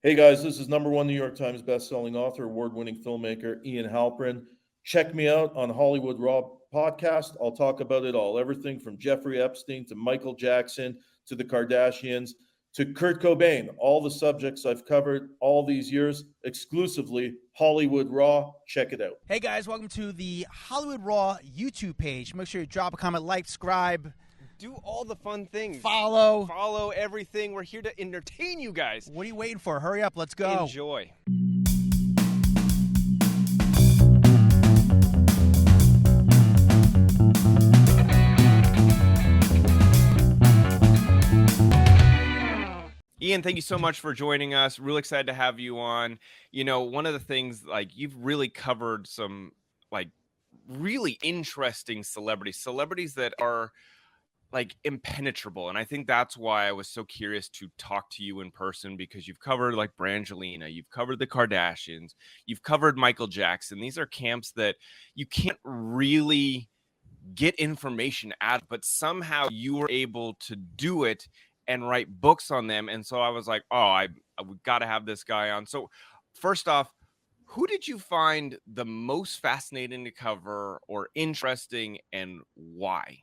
Hey guys, this is #1 New York Times bestselling author, award-winning filmmaker Ian Halperin. Check me out on Hollywood Raw podcast. I'll talk about it all. Everything from Jeffrey Epstein to Michael Jackson to the Kardashians to Kurt Cobain. All the subjects I've covered all these years, exclusively Hollywood Raw. Check it out. Hey guys, welcome to the Hollywood Raw YouTube page. Make sure you drop a comment, like, subscribe. Do all the fun things. Follow everything. We're here to entertain you guys. What are you waiting for? Hurry up. Let's go. Enjoy. Ian, thank you so much for joining us. Really excited to have you on. You know, one of the things, you've really covered some, really interesting celebrities that are impenetrable. And I think that's why I was so curious to talk to you in person, because you've covered Brangelina, you've covered the Kardashians, you've covered Michael Jackson. These are camps that you can't really get information out, but somehow you were able to do it and write books on them. And so I was like, we've got to have this guy on. So first off, who did you find the most fascinating to cover or interesting, and why?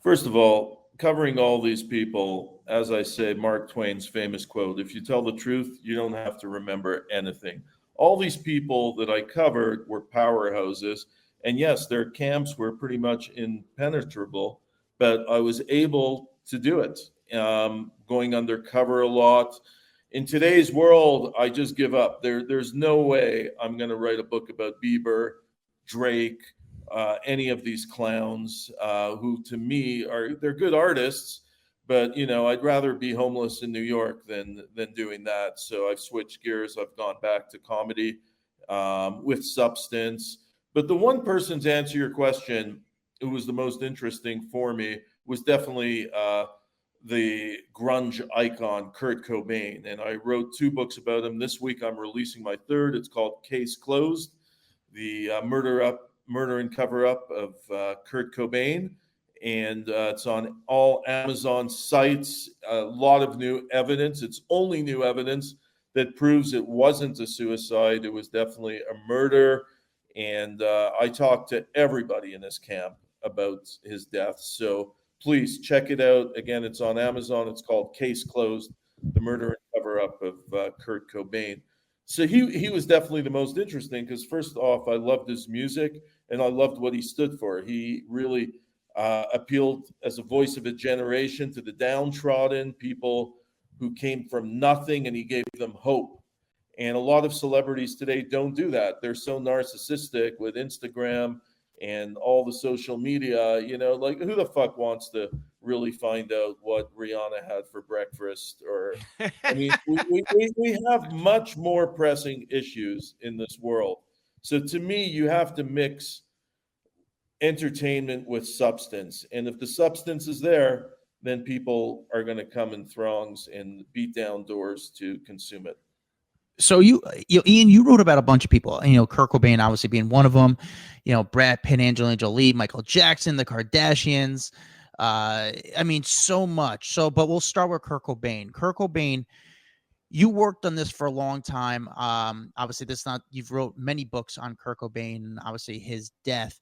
First of all, covering all these people, as I say, Mark Twain's famous quote, if you tell the truth, you don't have to remember anything. All these people that I covered were powerhouses. And yes, their camps were pretty much impenetrable, but I was able to do it, going undercover a lot. In today's world, I just give up. There's no way I'm going to write a book about Bieber, Drake, any of these clowns who to me they're good artists, but I'd rather be homeless in New York than doing that. So I've switched gears. I've gone back to comedy with substance. But the one person, to answer your question, who was the most interesting for me was definitely the grunge icon Kurt Cobain. And I wrote 2 books about him. This week I'm releasing my 3rd. It's called Case Closed, the murder and cover-up of Kurt Cobain, and it's on all Amazon sites. A lot of new evidence. It's only new evidence that proves it wasn't a suicide. It was definitely a murder, and I talked to everybody in this camp about his death. So please check it out. Again, it's on Amazon. It's called Case Closed, the murder and cover-up of Kurt Cobain. So he was definitely the most interesting because, first off, I loved his music and I loved what he stood for. He really appealed as a voice of a generation to the downtrodden, people who came from nothing, and he gave them hope. And a lot of celebrities today don't do that. They're so narcissistic with Instagram and all the social media, who the fuck wants to really find out what Rihanna had for breakfast? Or, I mean, we have much more pressing issues in this world. So to me, you have to mix entertainment with substance. And if the substance is there, then people are going to come in throngs and beat down doors to consume it. So Ian, you wrote about a bunch of people, Kurt Cobain obviously being one of them, Brad Pitt, Angelina Jolie, Michael Jackson, the Kardashians. So much. But we'll start with Kurt Cobain. Kurt Cobain, you worked on this for a long time. Obviously you've wrote many books on Kurt Cobain and obviously his death.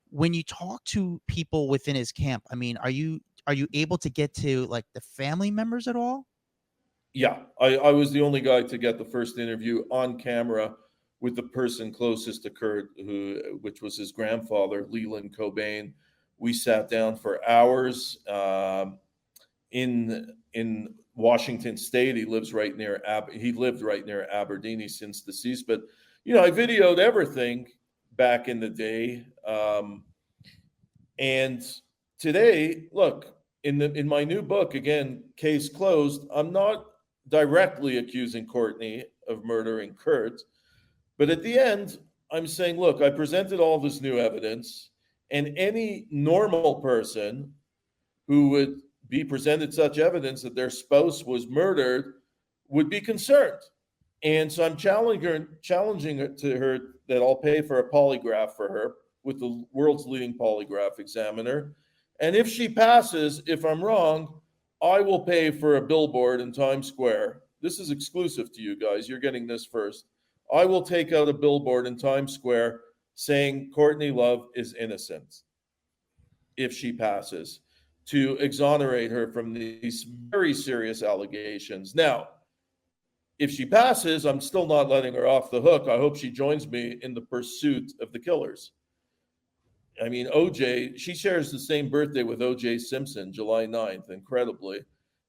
When you talk to people within his camp, are you able to get to the family members at all? Yeah, I was the only guy to get the first interview on camera with the person closest to Kurt, which was his grandfather, Leland Cobain. We sat down for hours in Washington State. He lived right near Aberdeen. He's since deceased, but I videoed everything back in the day. And today, look, in my new book, again, Case Closed, I'm not directly accusing Courtney of murdering Kurt, but at the end, I'm saying, look, I presented all this new evidence, and any normal person who would be presented such evidence that their spouse was murdered would be concerned. And so I'm challenging it to her that I'll pay for a polygraph for her with the world's leading polygraph examiner. And if she passes, if I'm wrong, I will pay for a billboard in Times Square this is exclusive to you guys. You're getting this first. I will take out a billboard in Times Square saying Courtney Love is innocent if she passes, to exonerate her from these very serious allegations. Now, if she passes, I'm still not letting her off the hook. I hope she joins me in the pursuit of the killers. I mean, OJ, she shares the same birthday with OJ Simpson, July 9th, incredibly.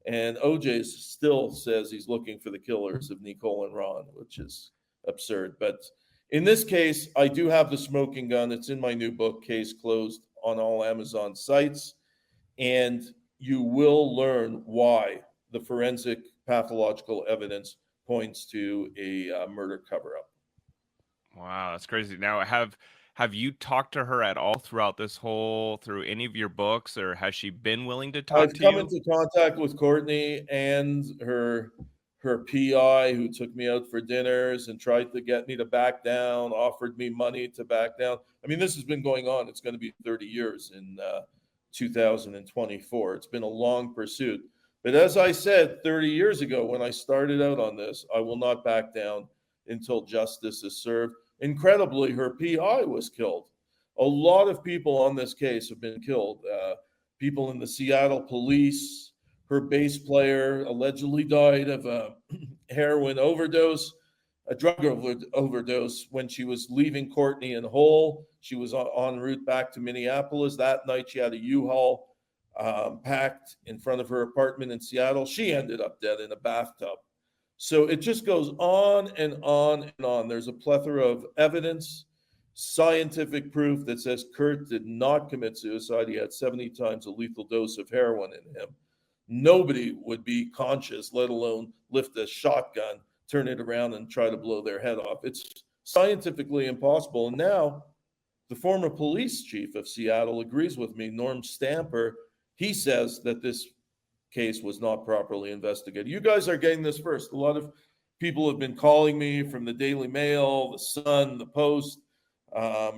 And OJ still says he's looking for the killers of Nicole and Ron, which is absurd. But in this case, I do have the smoking gun. It's in my new book, Case Closed, on all Amazon sites. And you will learn why the forensic pathological evidence points to a murder cover-up. Wow, that's crazy. Now, have you talked to her at all throughout through any of your books, or has she been willing to talk I've to come you? into contact with Courtney and her PI, who took me out for dinners and tried to get me to back down, offered me money to back down. I mean, this has been going on. It's going to be 30 years in 2024. It's been a long pursuit. But as I said 30 years ago when I started out on this, I will not back down until justice is served. Incredibly, her PI was killed. A lot of people on this case have been killed. People in the Seattle police. Her bass player allegedly died of a heroin overdose, a drug overdose when she was leaving Courtney in Holt. She was en route back to Minneapolis. That night, she had a U-Haul packed in front of her apartment in Seattle. She ended up dead in a bathtub. So it just goes on and on and on. There's a plethora of evidence, scientific proof that says Kurt did not commit suicide. He had 70 times a lethal dose of heroin in him. Nobody would be conscious, let alone lift a shotgun, turn it around, and try to blow their head off. It's scientifically impossible. And now the former police chief of Seattle agrees with me, Norm Stamper. He says that this case was not properly investigated. You guys are getting this first. A lot of people have been calling me from the Daily Mail, the Sun, the Post,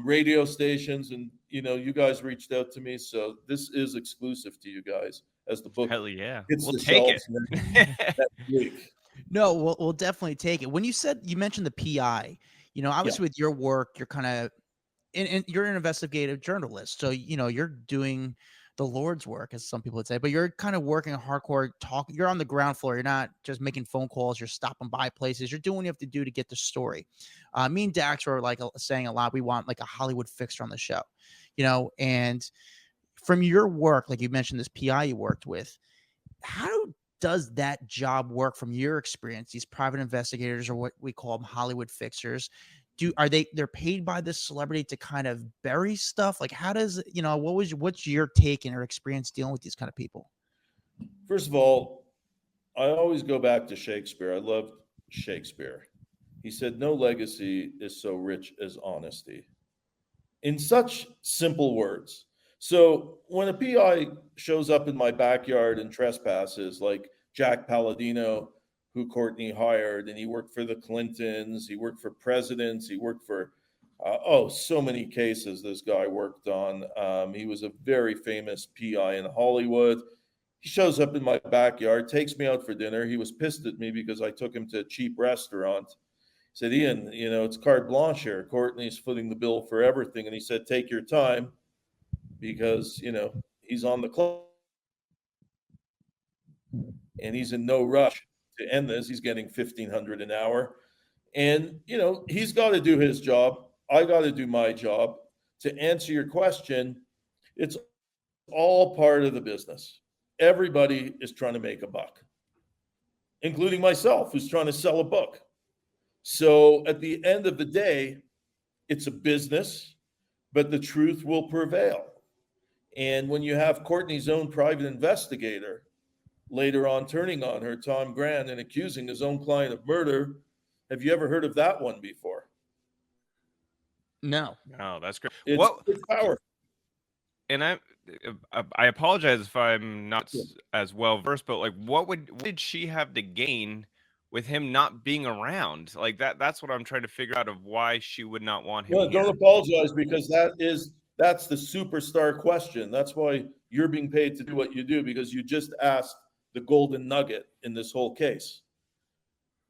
radio stations, and you guys reached out to me. So this is exclusive to you guys as the book. Hell yeah, hits we'll the take shelves it. next week. No, we'll definitely take it. When you mentioned the PI, obviously with your work, you're kind of, and you're an investigative journalist. So, you're doing the Lord's work, as some people would say, but you're kind of working a hardcore you're on the ground floor. You're not just making phone calls. You're stopping by places. You're doing what you have to do to get the story. Me and Dax were saying a lot. We want like a Hollywood fixer on the show, and from your work, like you mentioned, this PI you worked with, how does that job work from your experience? These private investigators, or what we call them, Hollywood fixers, they're paid by this celebrity to kind of bury stuff? Like, how does, what's your take and your experience dealing with these kind of people? First of all, I always go back to Shakespeare. I love Shakespeare. He said, "No legacy is so rich as honesty." In such simple words. So when a PI shows up in my backyard and trespasses, like Jack Palladino, who Courtney hired, and he worked for the Clintons, he worked for presidents, he worked for, so many cases this guy worked on. He was a very famous PI in Hollywood. He shows up in my backyard, takes me out for dinner. He was pissed at me because I took him to a cheap restaurant. He said, "Ian, it's carte blanche here. Courtney's footing the bill for everything." And he said, "Take your time," because, he's on the clock and he's in no rush to end this. He's getting $1,500 an hour. And, he's got to do his job. I got to do my job. To answer your question, it's all part of the business. Everybody is trying to make a buck, including myself, who's trying to sell a book. So at the end of the day, it's a business, but the truth will prevail. And when you have Courtney's own private investigator later on turning on her, Tom Grant, and accusing his own client of murder, have you ever heard of that one before? No, That's great. It's powerful. And I apologize if I'm not as well versed, but like, what did she have to gain with him not being around? Like that's what I'm trying to figure out, of why she would not want him. No, don't apologize, because that's the superstar question. That's why you're being paid to do what you do, because you just asked the golden nugget in this whole case.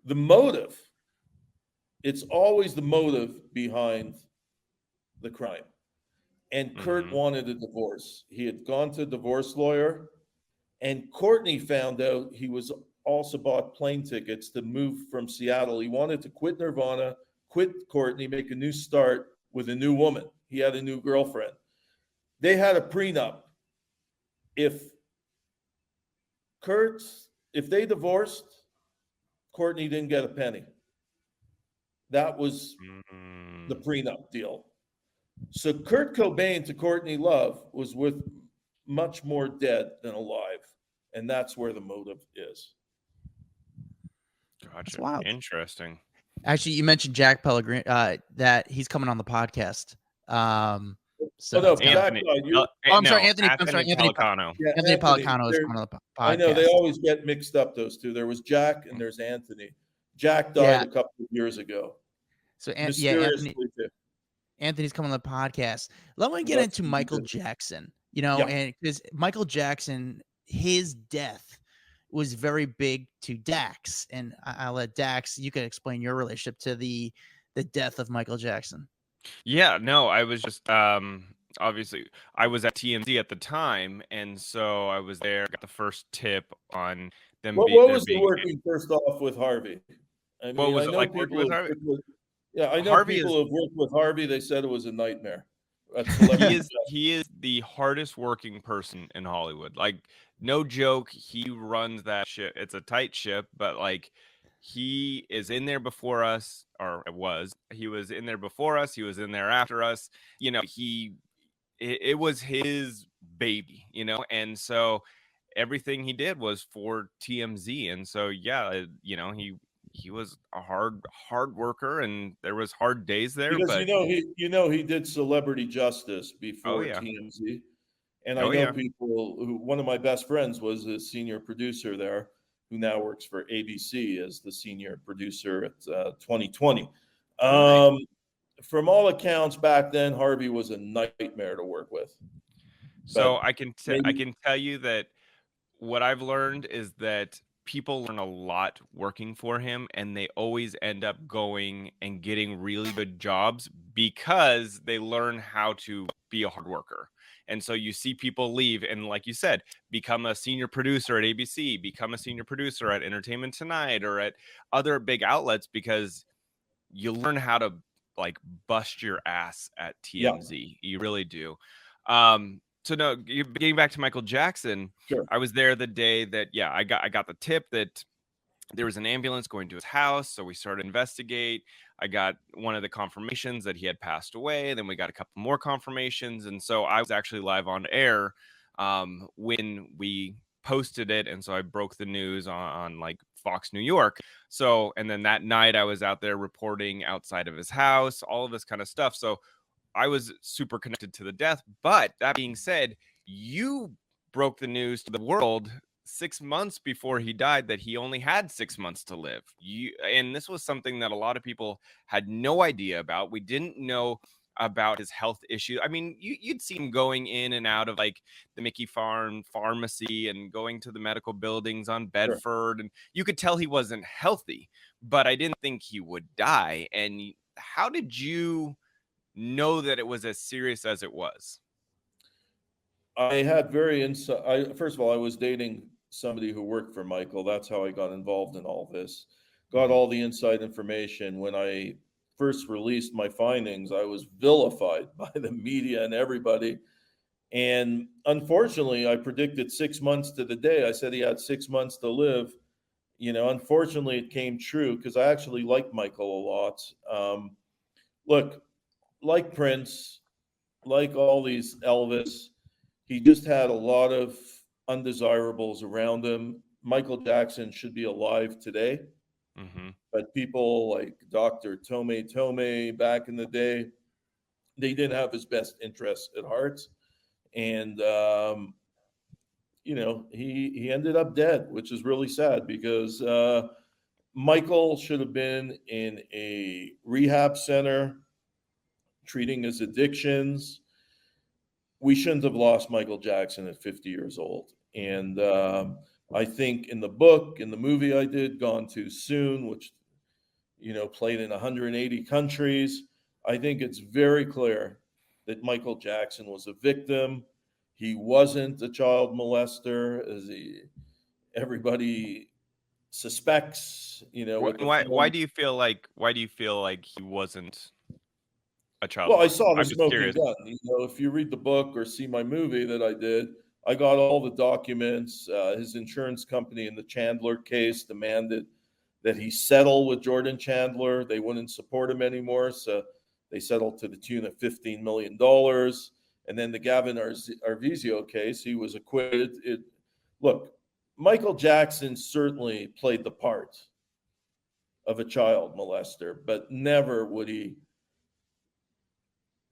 the motive, it's always the motive behind the crime. And Kurt wanted a divorce. He had gone to a divorce lawyer, and Courtney found out he was also bought plane tickets to move from Seattle. He wanted to quit Nirvana, quit Courtney, make a new start with a new woman. He had a new girlfriend. They had a prenup. If they divorced, Courtney didn't get a penny. That was the prenup deal. So Kurt Cobain to Courtney Love was worth much more dead than alive. And that's where the motive is. Gotcha. That's wild. Interesting. Actually, you mentioned Jack Pellegrini, that he's coming on the podcast. So no, Jack, Anthony Anthony Pellicano. Yeah, Anthony Pellicano is coming on the podcast. I know they always get mixed up, those two. There was Jack and there's Anthony. Jack died a couple of years ago. So Anthony's coming on the podcast. Let me get into Michael Jackson, and because Michael Jackson, his death was very big to Dax, and I'll let Dax, you can explain your relationship to the death of Michael Jackson. Yeah, no, I was just obviously I was at TMZ at the time, and so I was there, got the first tip on them. What was it working first off with Harvey? I mean, what was it like working with Harvey? I know people who have worked with Harvey. They said it was a nightmare. He is the hardest working person in Hollywood. Like, no joke. He runs that ship. It's a tight ship, but like, he is in there before us, or he was in there before us. He was in there after us. It was his baby, and so everything he did was for TMZ. And so, he was a hard worker, and there was hard days there. Because he did Celebrity Justice before TMZ, and I know people who. One of my best friends was a senior producer there, who now works for ABC as the senior producer at 2020. From all accounts, back then Harvey was a nightmare to work with. So I can tell you that what I've learned is that people learn a lot working for him, and they always end up going and getting really good jobs because they learn how to be a hard worker. And so you see people leave and, like you said, become a senior producer at ABC, become a senior producer at Entertainment Tonight or at other big outlets, because you learn how to like bust your ass at TMZ. You really do. So no, getting back to Michael Jackson, sure. I was there the day that, I got the tip that there was an ambulance going to his house. So we started to investigate. I got one of the confirmations that he had passed away. Then we got a couple more confirmations. And so I was actually live on air when we posted it. And so I broke the news on like Fox New York. So, and then that night I was out there reporting outside of his house, all of this kind of stuff. So I was super connected to the death. But that being said, you broke the news to the world 6 months before he died that he only had 6 months to live. And this was something that a lot of people had no idea about. We didn't know about his health issue. I mean, you'd see him going in and out of like the Mickey Farm pharmacy and going to the medical buildings on Bedford. Sure. And you could tell he wasn't healthy, but I didn't think he would die. And how did you know that it was as serious as it was? I had first of all, I was dating somebody who worked for Michael. That's how I got involved in all this. Got all the inside information. When I first released my findings, I was vilified by the media and everybody. And unfortunately, I predicted 6 months to the day. I said he had 6 months to live. Unfortunately, it came true because I actually like Michael a lot. Look, like Prince, like all these Elvis, he just had a lot of undesirables around him. Michael Jackson should be alive today. Mm-hmm. But people like Dr. Tomei back in the day, they didn't have his best interests at heart. And, he ended up dead, which is really sad because Michael should have been in a rehab center treating his addictions. We shouldn't have lost Michael Jackson at 50 years old. And I think in the book, in the movie I did, Gone Too Soon, which, played in 180 countries, I think it's very clear that Michael Jackson was a victim. He wasn't a child molester, as everybody suspects, with the Why film. do you feel like he wasn't a child Well, I molester? saw the I'm just smoking curious. gun. If you read the book or see my movie that I did, I got all the documents. His insurance company in the Chandler case demanded that he settle with Jordan Chandler. They wouldn't support him anymore, so they settled to the tune of $15 million. And then the Gavin Arvizo case, he was acquitted. Look, Michael Jackson certainly played the part of a child molester, but never would he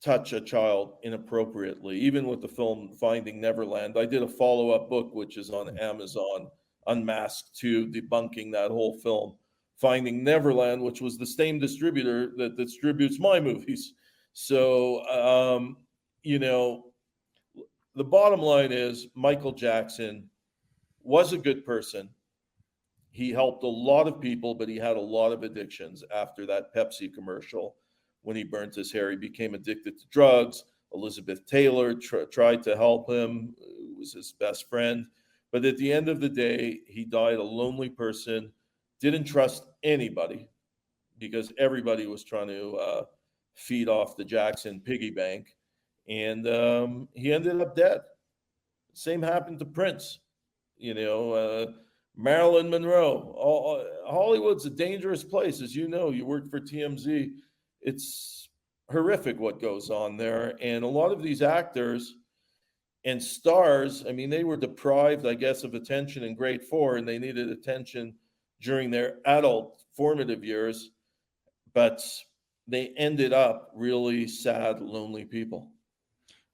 touch a child inappropriately. Even with the film Finding Neverland, I did a follow-up book which is on Amazon, Unmasked 2, debunking that whole film, Finding Neverland, which was the same distributor that distributes my movies. So the bottom line is Michael Jackson was a good person. He helped a lot of people, but he had a lot of addictions. After that Pepsi commercial, when he burnt his hair, he became addicted to drugs. Elizabeth Taylor tried to help him, who was his best friend. But at the end of the day, he died a lonely person, didn't trust anybody because everybody was trying to feed off the Jackson piggy bank. And he ended up dead. Same happened to Prince. Marilyn Monroe. Hollywood's a dangerous place, as you know. You worked for TMZ. It's horrific what goes on there, and a lot of these actors and stars, I mean, they were deprived, I guess, of attention in grade 4, and they needed attention during their adult formative years, but they ended up really sad, lonely people.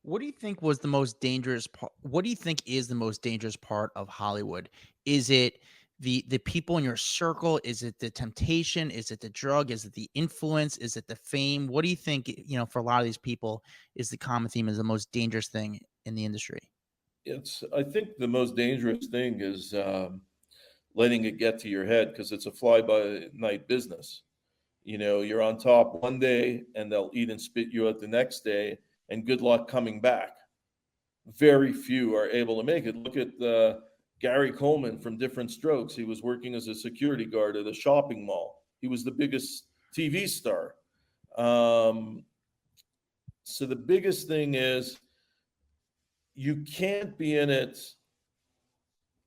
What do you think was the most dangerous part? What do you think is the most dangerous part of Hollywood? Is it the people in your circle? Is it the temptation? Is it the drug? Is it the influence? Is it the fame? What do you think, for a lot of these people is the common theme is the most dangerous thing in the industry? I think the most dangerous thing is letting it get to your head, because it's a fly-by-night business. You're on top one day and they'll eat and spit you out the next day, and good luck coming back. Very few are able to make it. Look at Gary Coleman from Different Strokes. He was working as a security guard at a shopping mall. He was the biggest TV star. So the biggest thing is you can't be in it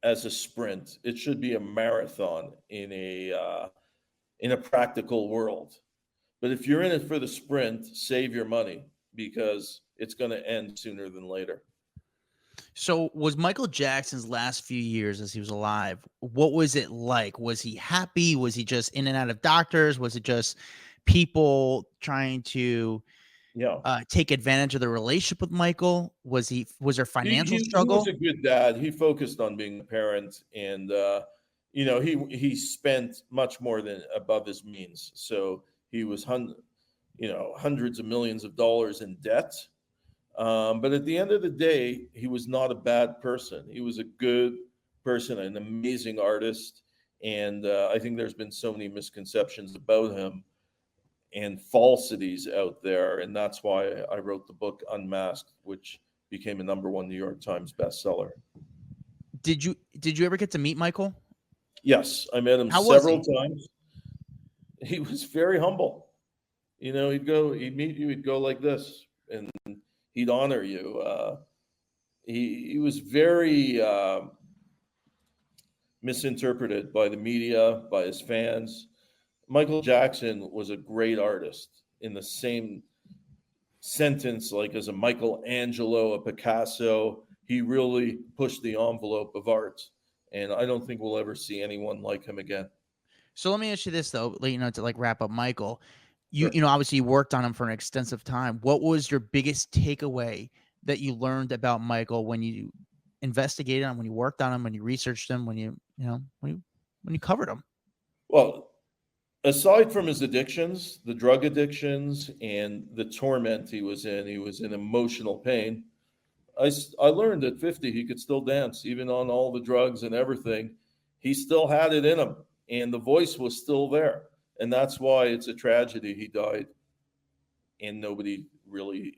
as a sprint. It should be a marathon in a practical world. But if you're in it for the sprint, save your money, because it's going to end sooner than later. So was Michael Jackson's last few years as he was alive, what was it like? Was he happy? Was he just in and out of doctors? Was it just people trying to take advantage of the relationship with Michael? Was there financial He struggle? was a good dad. He focused on being a parent, and he spent much more than above his means. So he was hundreds of millions of dollars in debt. But at the end of the day, he was not a bad person. He was a good person, an amazing artist. And I think there's been so many misconceptions about him and falsities out there. And that's why I wrote the book Unmasked, which became a #1 New York Times bestseller. Did you ever get to meet Michael? Yes, I met him several times. He was very humble. He'd meet you, he'd go like this, and he'd honor you. He was very misinterpreted by the media, by his fans. Michael Jackson was a great artist in the same sentence, like as a Michelangelo, a Picasso. He really pushed the envelope of art, and I don't think we'll ever see anyone like him again. So let me ask you this though, to wrap up Michael. Sure. Obviously you worked on him for an extensive time. What was your biggest takeaway that you learned about Michael when you investigated him, when you worked on him, when you researched him, when you covered him? Well, aside from his addictions, the drug addictions and the torment he was in emotional pain. I learned at 50 he could still dance, even on all the drugs and everything. He still had it in him, and the voice was still there. And that's why it's a tragedy he died, and nobody really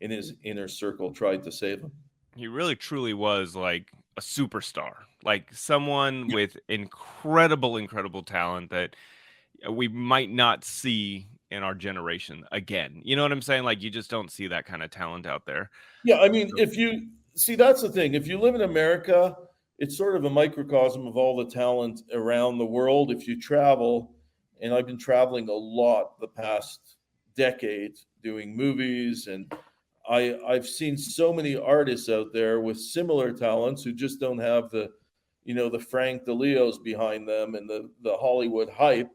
in his inner circle tried to save him. He really truly was like a superstar, like someone with incredible talent that we might not see in our generation again. You know what I'm saying? Like you just don't see that kind of talent out there. Yeah, I mean, if you see, that's the thing. If you live in America, it's sort of a microcosm of all the talent around the world. If you travel, and I've been traveling a lot the past decade doing movies, and I've seen so many artists out there with similar talents who just don't have the, the Frank DeLeos behind them and the Hollywood hype.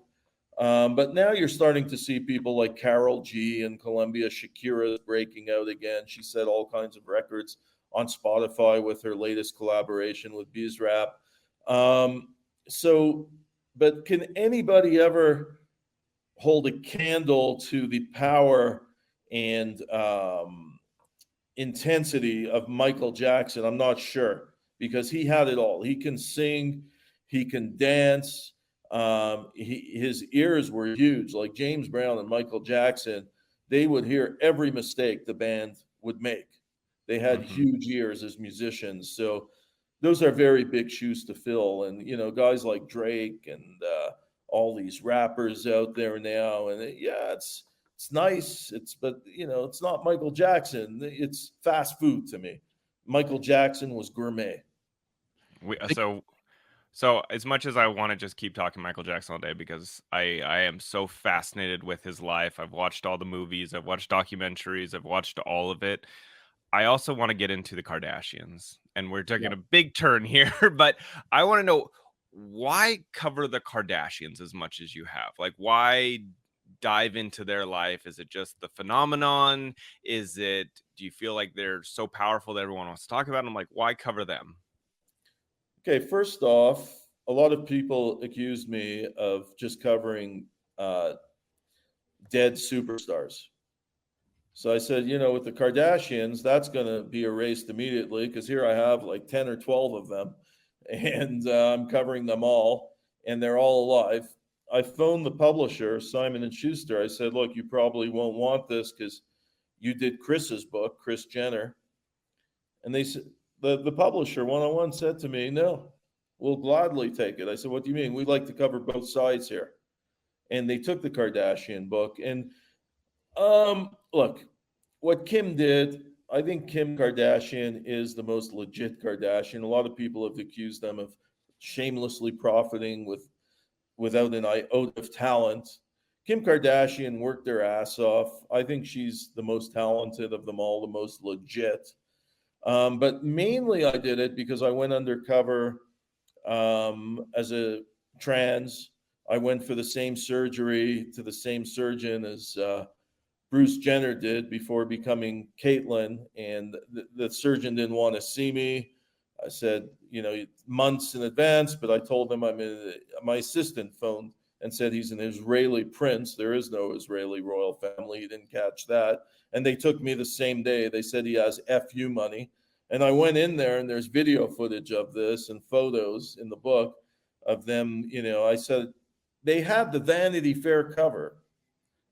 But now you're starting to see people like Carol G in Colombia. Shakira is breaking out again. She set all kinds of records on Spotify with her latest collaboration with Bizrap. But can anybody ever hold a candle to the power and intensity of Michael Jackson? I'm not sure, because he had it all. He can sing, he can dance. His ears were huge, like James Brown and Michael Jackson. They would hear every mistake the band would make. They had huge ears as musicians. So those are very big shoes to fill. And, guys like Drake and all these rappers out there now. And it's nice. But it's not Michael Jackson. It's fast food to me. Michael Jackson was gourmet. So as much as I want to just keep talking Michael Jackson all day, because I am so fascinated with his life. I've watched all the movies, I've watched documentaries, I've watched all of it. I also want to get into the Kardashians, and we're taking a big turn here, but I want to know, why cover the Kardashians as much as you have? Like, why dive into their life? Is it just the phenomenon? Do you feel like they're so powerful that everyone wants to talk about them? Like, why cover them? Okay, first off, a lot of people accused me of just covering dead superstars. So I said, with the Kardashians, that's going to be erased immediately, because here I have like 10 or 12 of them, and I'm covering them all, and they're all alive. I phoned the publisher, Simon & Schuster. I said, look, you probably won't want this because you did Chris's book, Kris Jenner. And they said, the publisher one-on-one said to me, no, we'll gladly take it. I said, what do you mean? We'd like to cover both sides here. And they took the Kardashian book. And look, what Kim did, I think Kim Kardashian is the most legit Kardashian. A lot of people have accused them of shamelessly profiting without an iota of talent. Kim Kardashian worked her ass off. I think she's the most talented of them all, the most legit. But mainly I did it because I went undercover as a trans. I went for the same surgery to the same surgeon as Bruce Jenner did before becoming Caitlyn, and the surgeon didn't want to see me. I said, months in advance, but I told him my assistant phoned and said he's an Israeli prince. There is no Israeli royal family. He didn't catch that. And they took me the same day. They said he has FU money. And I went in there, and there's video footage of this and photos in the book of them. I said they had the Vanity Fair cover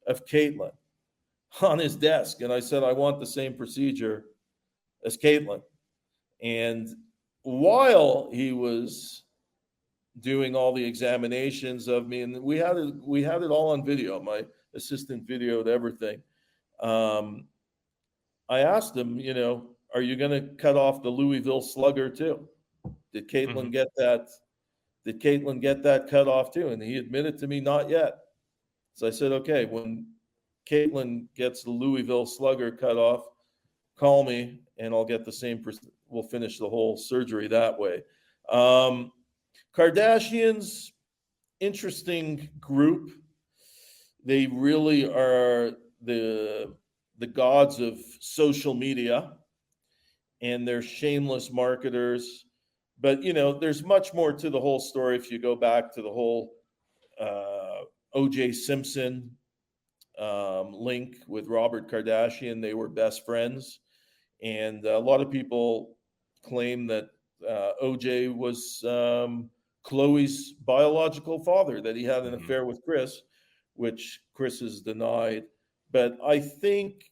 of Caitlyn on his desk. And I said, I want the same procedure as Caitlyn. And while he was doing all the examinations of me, and we had it all on video, my assistant videoed everything. I asked him, are you going to cut off the Louisville Slugger too? Did Caitlyn get that? Did Caitlyn get that cut off too? And he admitted to me, not yet. So I said, okay, when Caitlyn gets the Louisville Slugger cut off, call me and I'll get the same. We'll finish the whole surgery that way. Kardashians, interesting group. They really are the gods of social media, and they're shameless marketers. But, there's much more to the whole story. If you go back to the whole O.J. Simpson link with Robert Kardashian, they were best friends. And a lot of people claim that OJ was Chloe's biological father, that he had an affair with Chris, which Chris has denied. But I think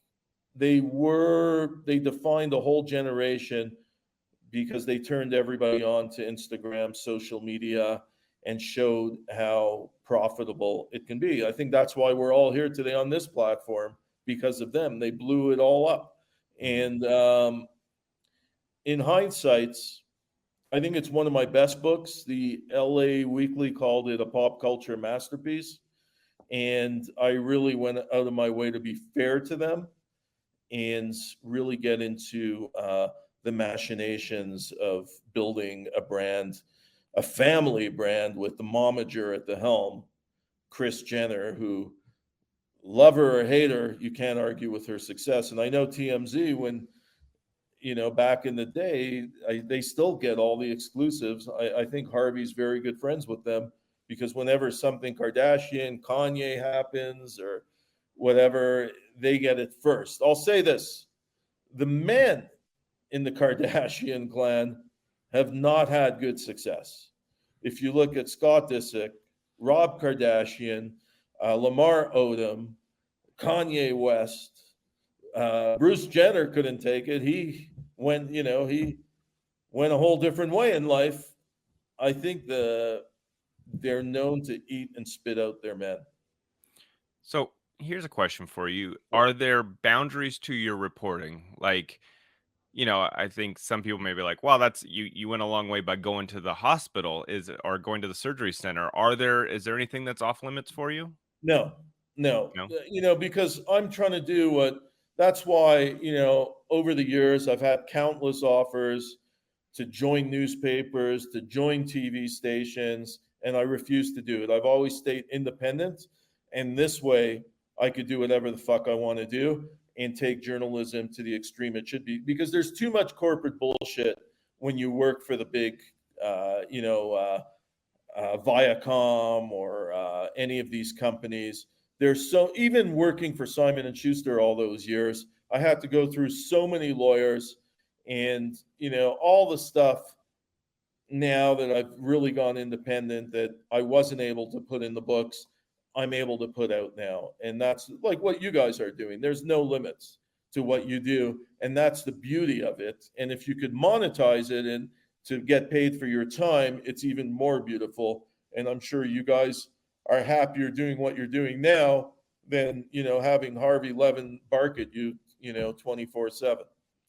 they defined a whole generation because they turned everybody on to Instagram, social media, and showed how profitable it can be. I think that's why we're all here today on this platform, because of them. They blew it all up. And in hindsight, I think it's one of my best books. The LA Weekly called it a pop culture masterpiece. And I really went out of my way to be fair to them and really get into the machinations of building a brand, a family brand with the momager at the helm, Kris Jenner, who, love her or hate her, you can't argue with her success. And I know TMZ, when, back in the day, they still get all the exclusives. I think Harvey's very good friends with them, because whenever something Kardashian, Kanye happens or whatever, they get it first. I'll say this: the men in the Kardashian clan have not had good success. If you look at Scott Disick, Rob Kardashian, Lamar Odom, Kanye West, Bruce Jenner couldn't take it. He went a whole different way in life. I think they're known to eat and spit out their men. So here's a question for you. Are there boundaries to your reporting? Like, I think some people may be like, well, that's you went a long way by going to the hospital or going to the surgery center. Is there anything that's off limits for you? No. Because I'm trying to do that's why, over the years, I've had countless offers to join newspapers, to join TV stations, and I refuse to do it. I've always stayed independent, and this way I could do whatever the fuck I want to do and take journalism to the extreme it should be, because there's too much corporate bullshit when you work for the big, Viacom or any of these companies. Even working for Simon & Schuster all those years, I had to go through so many lawyers, and, all the stuff now that I've really gone independent that I wasn't able to put in the books, I'm able to put out now. And that's like what you guys are doing. There's no limits to what you do. And that's the beauty of it. And if you could monetize it and to get paid for your time, it's even more beautiful. And I'm sure you guys are happier doing what you're doing now than, having Harvey Levin bark at you, 24/7.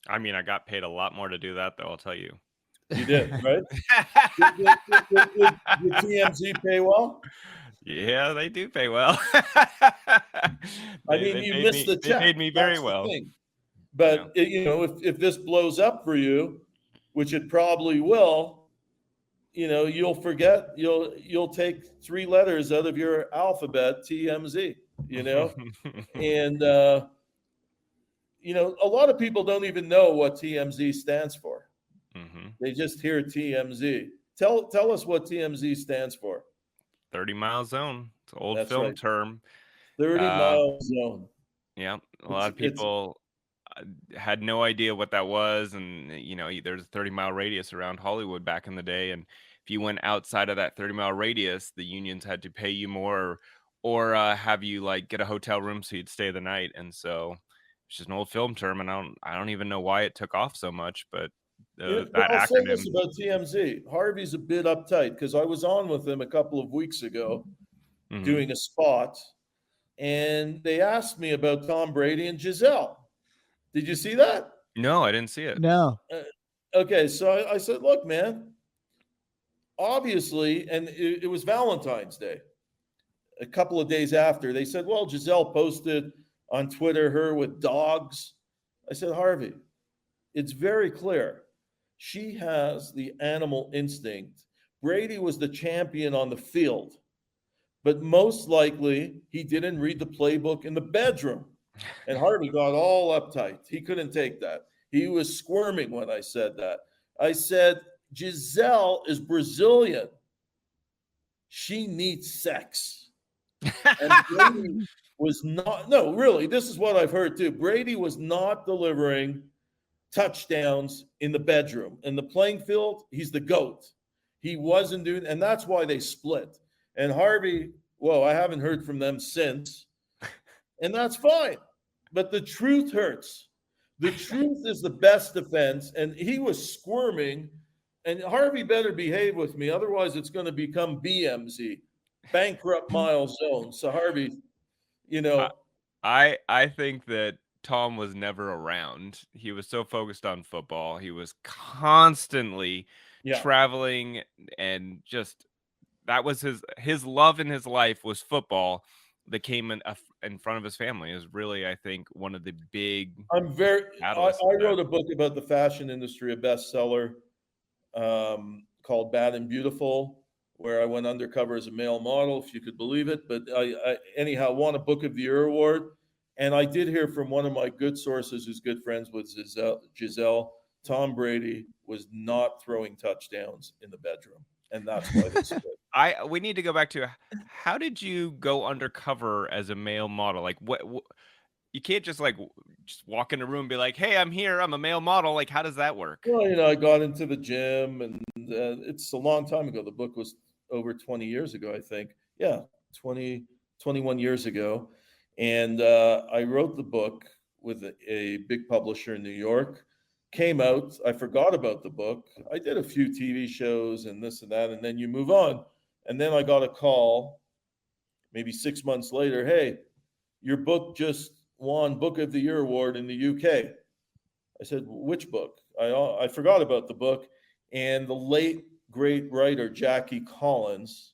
I mean, I got paid a lot more to do that, though, I'll tell you. You did, right? Did TMZ pay well? Yeah, they do pay well. You missed the check. They paid me very well. But if this blows up for you, which it probably will, you'll forget. You'll take 3 letters out of your alphabet, TMZ. And a lot of people don't even know what TMZ stands for. Mm-hmm. They just hear TMZ. Tell us what TMZ stands for. 30-mile zone. It's an old film term. 30-mile zone. Yeah, a lot of people had no idea what that was, and there's a 30-mile radius around Hollywood back in the day, and if you went outside of that 30-mile radius, the unions had to pay you more, or have you get a hotel room so you'd stay the night. And so it's just an old film term, and I don't even know why it took off so much, but I'll say this about TMZ. Harvey's a bit uptight, because I was on with him a couple of weeks ago doing a spot, and they asked me about Tom Brady and Giselle. Did you see that? No, I didn't see it. No. Okay, so I said, look, man, obviously, and it was Valentine's Day. A couple of days after, they said, well, Giselle posted on Twitter her with dogs. I said, Harvey, it's very clear. She has the animal instinct. Brady was the champion on the field, but most likely he didn't read the playbook in the bedroom. And Harvey got all uptight. He couldn't take that. He was squirming when I said that. I said, Giselle is Brazilian. She needs sex. And Brady was not, no, really, this is what I've heard too. Brady was not delivering touchdowns in the bedroom. In the playing field, he's the GOAT. He wasn't doing, and that's why they split. And Harvey, well, I haven't heard from them since, and that's fine. But the truth hurts. The truth is the best defense. And he was squirming, and Harvey better behave with me. Otherwise, it's going to become BMZ, bankrupt mile zone. So Harvey, you know, I think that Tom was never around. He was so focused on football. He was constantly traveling, and just that was his love in his life was football. That came in front of his family is really, I think, one of the big. I wrote a book about the fashion industry, a bestseller called Bad and Beautiful, where I went undercover as a male model, if you could believe it. But I anyhow won a Book of the Year award. And I did hear from one of my good sources who's good friends with Giselle, Tom Brady was not throwing touchdowns in the bedroom. And that's why they split. We need to go back to, how did you go undercover as a male model? Like what you can't just walk in a room and be like, hey, I'm here, I'm a male model. Like, how does that work? Well, I got into the gym, and it's a long time ago. The book was over 20 years ago, I think. Yeah, 21 years ago. And I wrote the book with a big publisher in New York. Came out, I forgot about the book. I did a few TV shows and this and that, and then you move on. And then I got a call maybe 6 months later. Hey, your book just won Book of the Year award in the UK. I said, which book? I forgot about the book. And the late, great writer, Jackie Collins,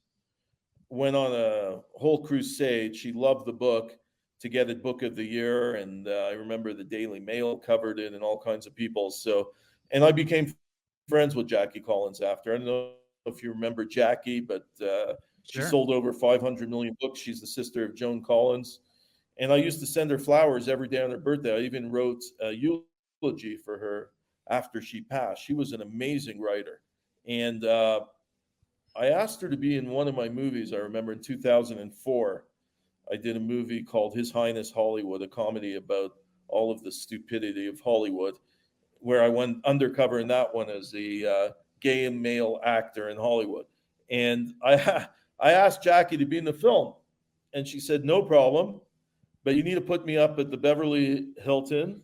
went on a whole crusade. She loved the book to get it Book of the Year. And I remember the Daily Mail covered it and all kinds of people. So, and I became friends with Jackie Collins after. I don't know if you remember Jackie, but she sold over 500 million books. She's the sister of Joan Collins. And I used to send her flowers every day on her birthday. I even wrote a eulogy for her after she passed. She was an amazing writer. And I asked her to be in one of my movies. I remember in 2004, I did a movie called His Highness Hollywood, a comedy about all of the stupidity of Hollywood, where I went undercover in that one as the gay male actor in Hollywood. And I asked Jackie to be in the film, and she said, no problem, but you need to put me up at the Beverly Hilton,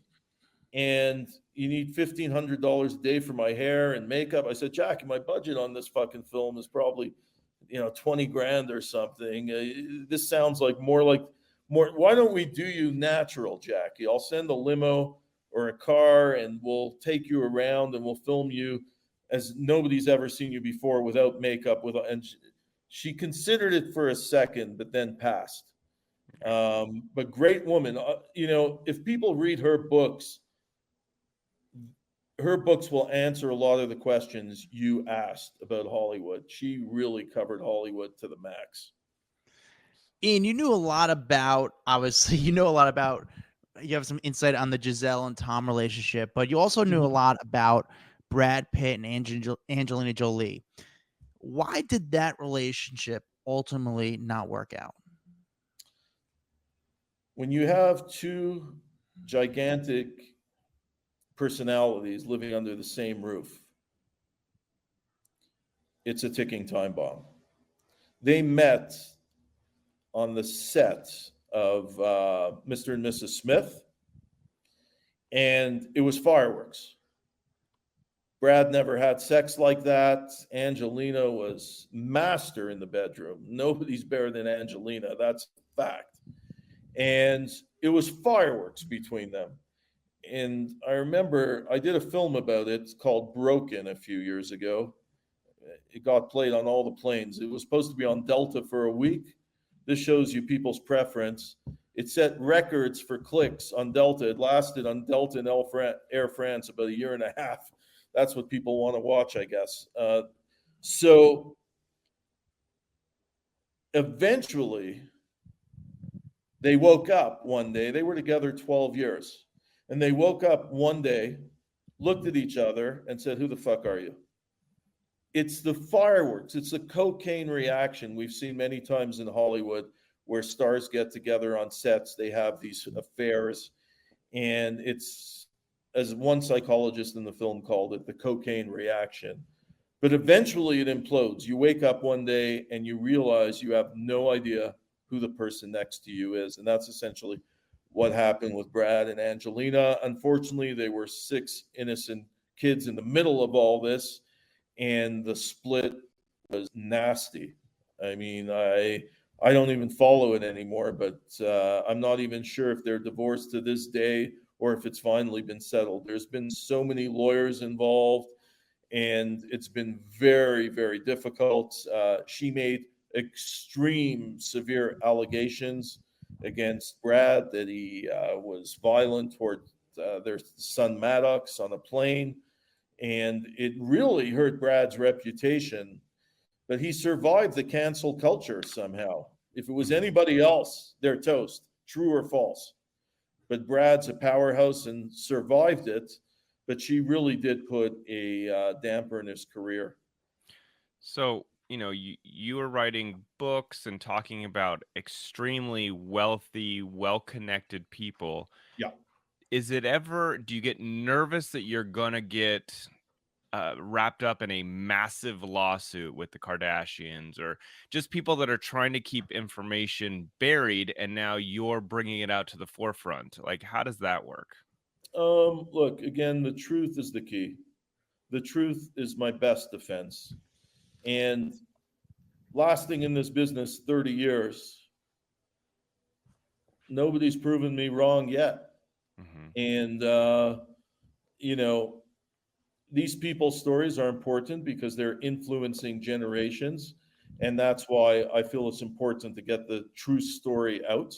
and you need $1,500 a day for my hair and makeup. I said, Jackie, my budget on this fucking film is probably 20 grand or something. This sounds like more. Why don't we do you natural, Jackie? I'll send a limo or a car, and we'll take you around, and we'll film you as nobody's ever seen you before, without makeup. And she considered it for a second, but then passed. But great woman. If people read her books will answer a lot of the questions you asked about Hollywood. She really covered Hollywood to the max. Ian, you knew a lot about, obviously, you have some insight on the Giselle and Tom relationship, but you also knew a lot about Brad Pitt and Angelina Jolie. Why did that relationship ultimately not work out? When you have two gigantic personalities living under the same roof, it's a ticking time bomb. They met on the set of Mr. and Mrs. Smith, and it was fireworks. Brad never had sex like that. Angelina was master in the bedroom. Nobody's better than Angelina. That's a fact. And it was fireworks between them. And I remember I did a film about it called Broken a few years ago. It got played on all the planes. It was supposed to be on Delta for a week. This shows you people's preference. It set records for clicks on Delta. It lasted on Delta and Air France about a year and a half. That's what people want to watch, I guess. So eventually, they woke up one day. They were together 12 years. And they woke up one day, looked at each other, and said, who the fuck are you? It's the fireworks. It's the cocaine reaction we've seen many times in Hollywood, where stars get together on sets. They have these affairs. And it's as one psychologist in the film called it, the cocaine reaction. But eventually it implodes. You wake up one day and you realize you have no idea who the person next to you is. And that's essentially what happened with Brad and Angelina. Unfortunately, they were 6 innocent kids in the middle of all this, and the split was nasty. I mean, I don't even follow it anymore, but I'm not even sure if they're divorced to this day or if it's finally been settled. There's been so many lawyers involved, and it's been very, very difficult. She made extreme severe allegations against Brad that he was violent toward their son Maddox on a plane, and it really hurt Brad's reputation. But he survived the cancel culture somehow. If it was anybody else, they're toast, true or false. But Brad's a powerhouse and survived it. But she really did put a damper in his career. So, you were writing books and talking about extremely wealthy, well-connected people. Yeah. Do you get nervous that you're going to get wrapped up in a massive lawsuit with the Kardashians, or just people that are trying to keep information buried and now you're bringing it out to the forefront? Like, how does that work? Look, again, the truth is the key. The truth is my best defense. And lasting in this business 30 years, nobody's proven me wrong yet. And, these people's stories are important because they're influencing generations. And that's why I feel it's important to get the true story out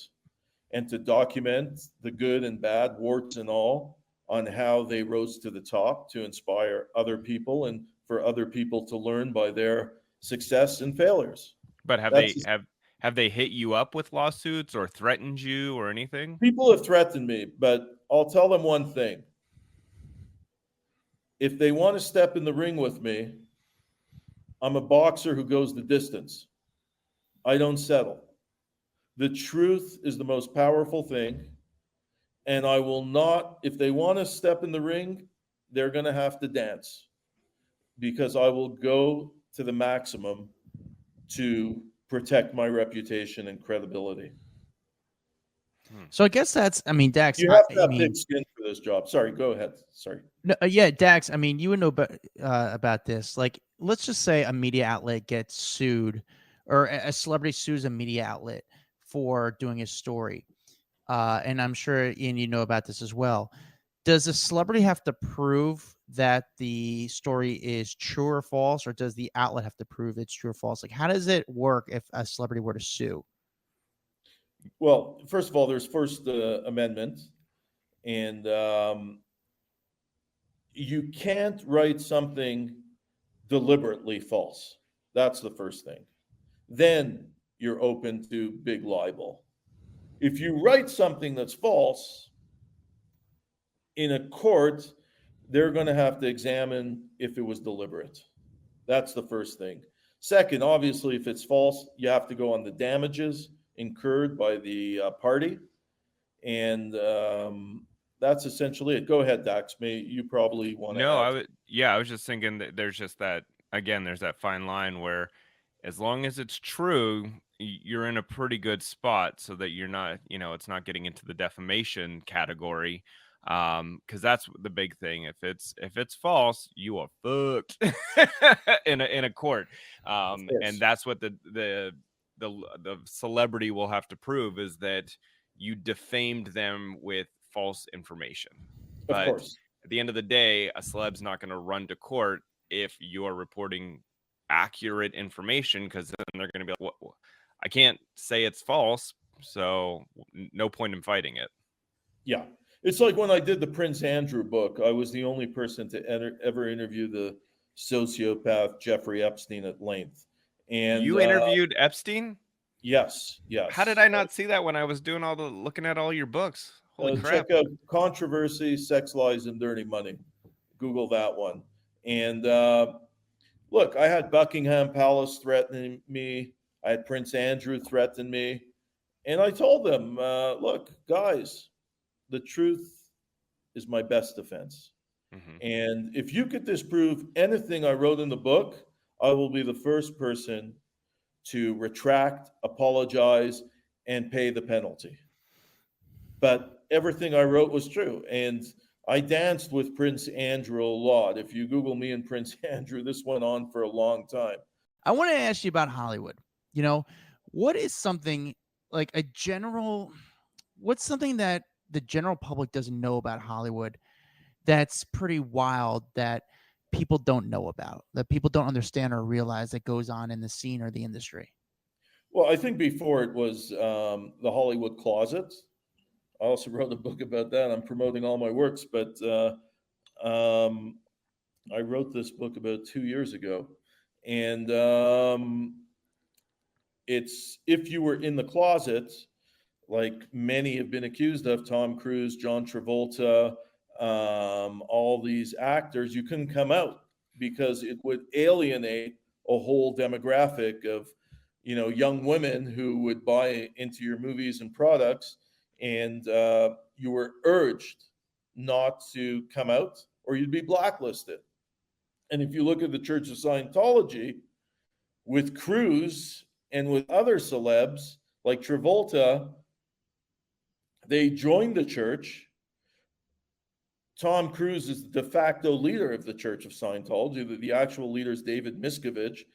and to document the good and bad, warts and all, on how they rose to the top to inspire other people and for other people to learn by their success and failures. But have they hit you up with lawsuits or threatened you or anything? People have threatened me, but I'll tell them one thing. If they want to step in the ring with me, I'm a boxer who goes the distance. I don't settle. The truth is the most powerful thing. And I will not, if they want to step in the ring, they're going to have to dance, because I will go to the maximum to protect my reputation and credibility. So I guess Dax, You have to have thick skin for this job. Sorry, go ahead. Sorry. No, yeah, Dax, you would know about this. Like, let's just say a media outlet gets sued, or a celebrity sues a media outlet for doing a story. And I'm sure, Ian, you know about this as well. Does a celebrity have to prove that the story is true or false, or does the outlet have to prove it's true or false? Like, how does it work if a celebrity were to sue? Well, first of all, there's First Amendment, and you can't write something deliberately false. That's the first thing. Then you're open to big libel. If you write something that's false, in a court, they're going to have to examine if it was deliberate. That's the first thing. Second, obviously, if it's false, you have to go on the damages incurred by the party. And that's essentially it. Go ahead, Dax. You probably want to. No, I was just thinking that there's just that, again, there's that fine line where as long as it's true, you're in a pretty good spot so that you're not, it's not getting into the defamation category. Because that's the big thing. If it's false, you are fucked in a court. And that's what the celebrity will have to prove, is that you defamed them with false information. But at the end of the day, a celeb's not going to run to court if you are reporting accurate information, because then they're going to be like, well, I can't say it's false, so no point in fighting it. Yeah. It's like when I did the Prince Andrew book, I was the only person to ever interview the sociopath Jeffrey Epstein at length. And you interviewed Epstein? Yes. How did I not see that when I was doing looking at all your books? Holy crap. Check out Controversy, Sex, Lies, and Dirty Money. Google that one. And look, I had Buckingham Palace threatening me. I had Prince Andrew threaten me. And I told them, look, guys, the truth is my best defense. Mhm. And if you could disprove anything I wrote in the book, I will be the first person to retract, apologize, and pay the penalty. But everything I wrote was true. And I danced with Prince Andrew a lot. If you Google me and Prince Andrew, this went on for a long time. I want to ask you about Hollywood. You know, what is something like what's something that the general public doesn't know about Hollywood that's pretty wild that people don't know about, that people don't understand or realize that goes on in the scene or the industry? Well, I think before it was the Hollywood closet. I also wrote a book about that. I'm promoting all my works, but I wrote this book about 2 years ago. And it's if you were in the closet, like many have been accused of, Tom Cruise, John Travolta, all these actors, you couldn't come out because it would alienate a whole demographic of, young women who would buy into your movies and products, and you were urged not to come out or you'd be blacklisted. And if you look at the Church of Scientology, with Cruise and with other celebs like Travolta, they joined the church. Tom Cruise is the de facto leader of the Church of Scientology. The actual leader is David Miscavige,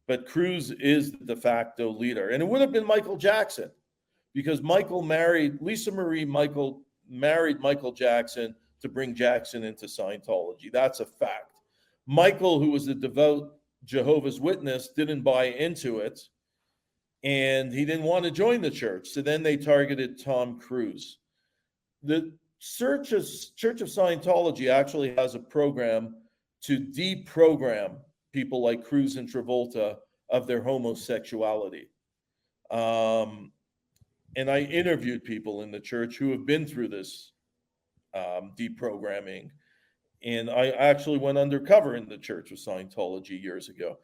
but Cruise is the de facto leader. And it would have been Michael Jackson, because Lisa Marie Michael married Michael Jackson to bring Jackson into Scientology. That's a fact. Michael, who was a devout Jehovah's Witness, didn't buy into it, and he didn't want to join the church. So then they targeted Tom Cruise. The Church of Scientology actually has a program to deprogram people like Cruise and Travolta of their homosexuality. And I interviewed people in the church who have been through this deprogramming. And I actually went undercover in the Church of Scientology years ago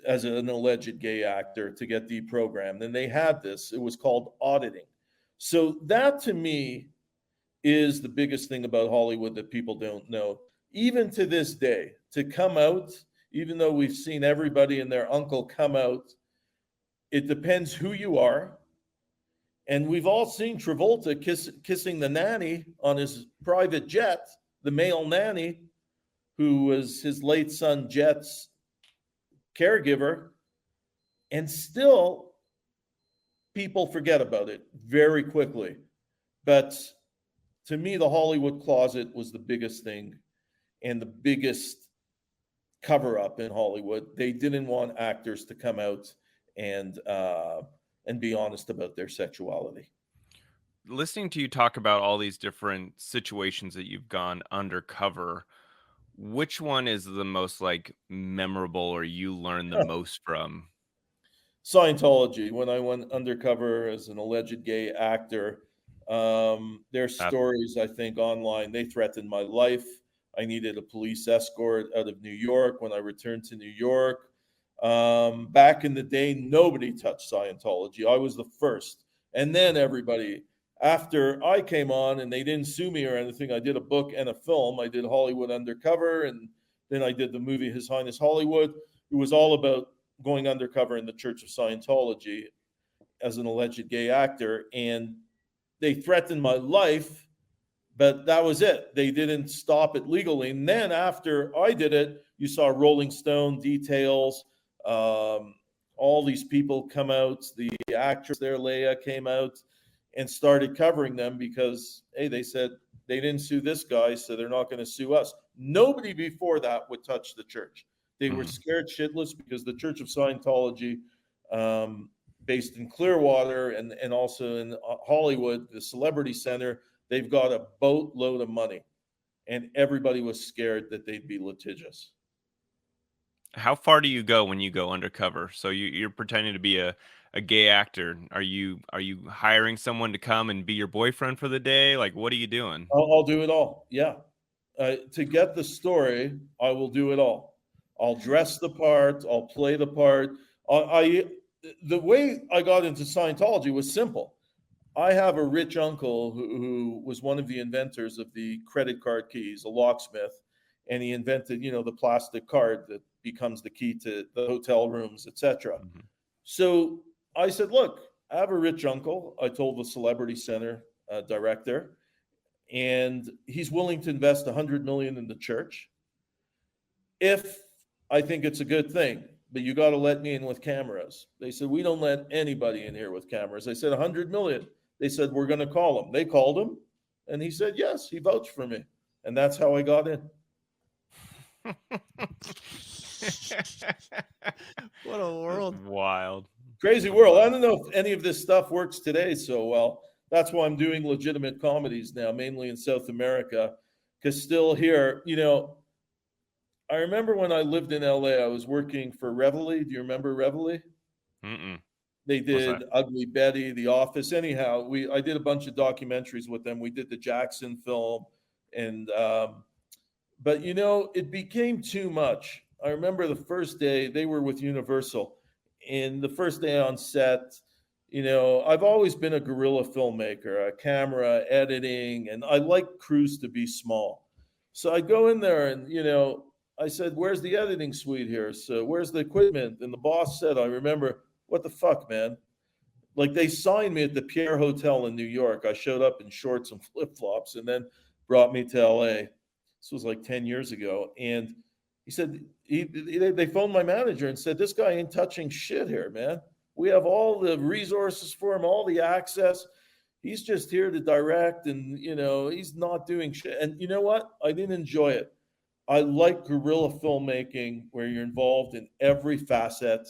as an alleged gay actor to get deprogrammed. And they had this, it was called auditing. So that to me is the biggest thing about Hollywood that people don't know. Even to this day, to come out, even though we've seen everybody and their uncle come out, it depends who you are. And we've all seen Travolta kissing the nanny on his private jet, the male nanny, who was his late son Jet's caregiver, and still people forget about it very quickly. But to me, the Hollywood closet was the biggest thing and the biggest cover up in Hollywood. They didn't want actors to come out and be honest about their sexuality. Listening to you talk about all these different situations that you've gone undercover, which one is the most memorable or you learned the most from? Scientology. When I went undercover as an alleged gay actor, their stories, I think, online, they threatened my life. I needed a police escort out of New York when I returned to New York. Back in the day, nobody touched Scientology. I was the first. And then everybody, after I came on and they didn't sue me or anything, I did a book and a film. I did Hollywood Undercover, and then I did the movie His Highness Hollywood. It was all about going undercover in the Church of Scientology as an alleged gay actor. And they threatened my life, but that was it. They didn't stop it legally. And then after I did it, you saw Rolling Stone, Details, all these people come out. The actress there, Leia, came out and started covering them because, hey, they said they didn't sue this guy, so they're not going to sue us. Nobody before that would touch the church. They were scared shitless because the Church of Scientology, based in Clearwater and also in Hollywood, the Celebrity Center, they've got a boatload of money. And everybody was scared that they'd be litigious. How far do you go when you go undercover? So you're pretending to be a gay actor. Are you hiring someone to come and be your boyfriend for the day? What are you doing? I'll do it all. Yeah. To get the story, I will do it all. I'll dress the part. I'll play the part. The way I got into Scientology was simple. I have a rich uncle who was one of the inventors of the credit card keys, a locksmith, and he invented, the plastic card that becomes the key to the hotel rooms, etc. Mhm. So I said, look, I have a rich uncle. I told the Celebrity Center director, and he's willing to invest 100 million in the church if I think it's a good thing. But you got to let me in with cameras. They said, we don't let anybody in here with cameras. I said, 100 million. They said, we're going to call him. They called him, and he said, yes, he vouched for me. And that's how I got in. What a world. Wild. Crazy world. I don't know if any of this stuff works today so well. That's why I'm doing legitimate comedies now, mainly in South America, because still here, I remember when I lived in LA, I was working for Reveille. Do you remember Reveille? Mm-mm. They What's did that? Ugly Betty, The Office. Anyhow, I did a bunch of documentaries with them. We did the Jackson film, and but it became too much. I remember the first day they were with Universal, and the first day on set, I've always been a guerrilla filmmaker, a camera, editing, and I like crews to be small. So I go in there and, I said, where's the editing suite here? So where's the equipment? And the boss said, I remember, what the fuck, man? Like they signed me at the Pierre Hotel in New York. I showed up in shorts and flip-flops and then brought me to LA. This was like 10 years ago. And he said, they phoned my manager and said, this guy ain't touching shit here, man. We have all the resources for him, all the access. He's just here to direct and, he's not doing shit. And you know what? I didn't enjoy it. I like guerrilla filmmaking where you're involved in every facet.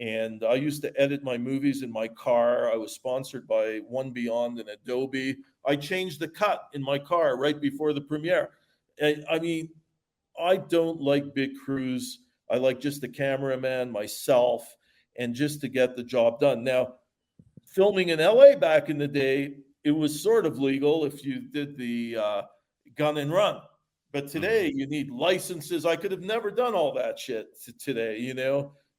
And I used to edit my movies in my car. I was sponsored by One Beyond and Adobe. I changed the cut in my car right before the premiere. I mean, I don't like big crews. I like just the cameraman, myself, and just to get the job done. Now, filming in LA back in the day, it was sort of legal if you did the gun and run. But today, you need licenses. I could have never done all that shit today.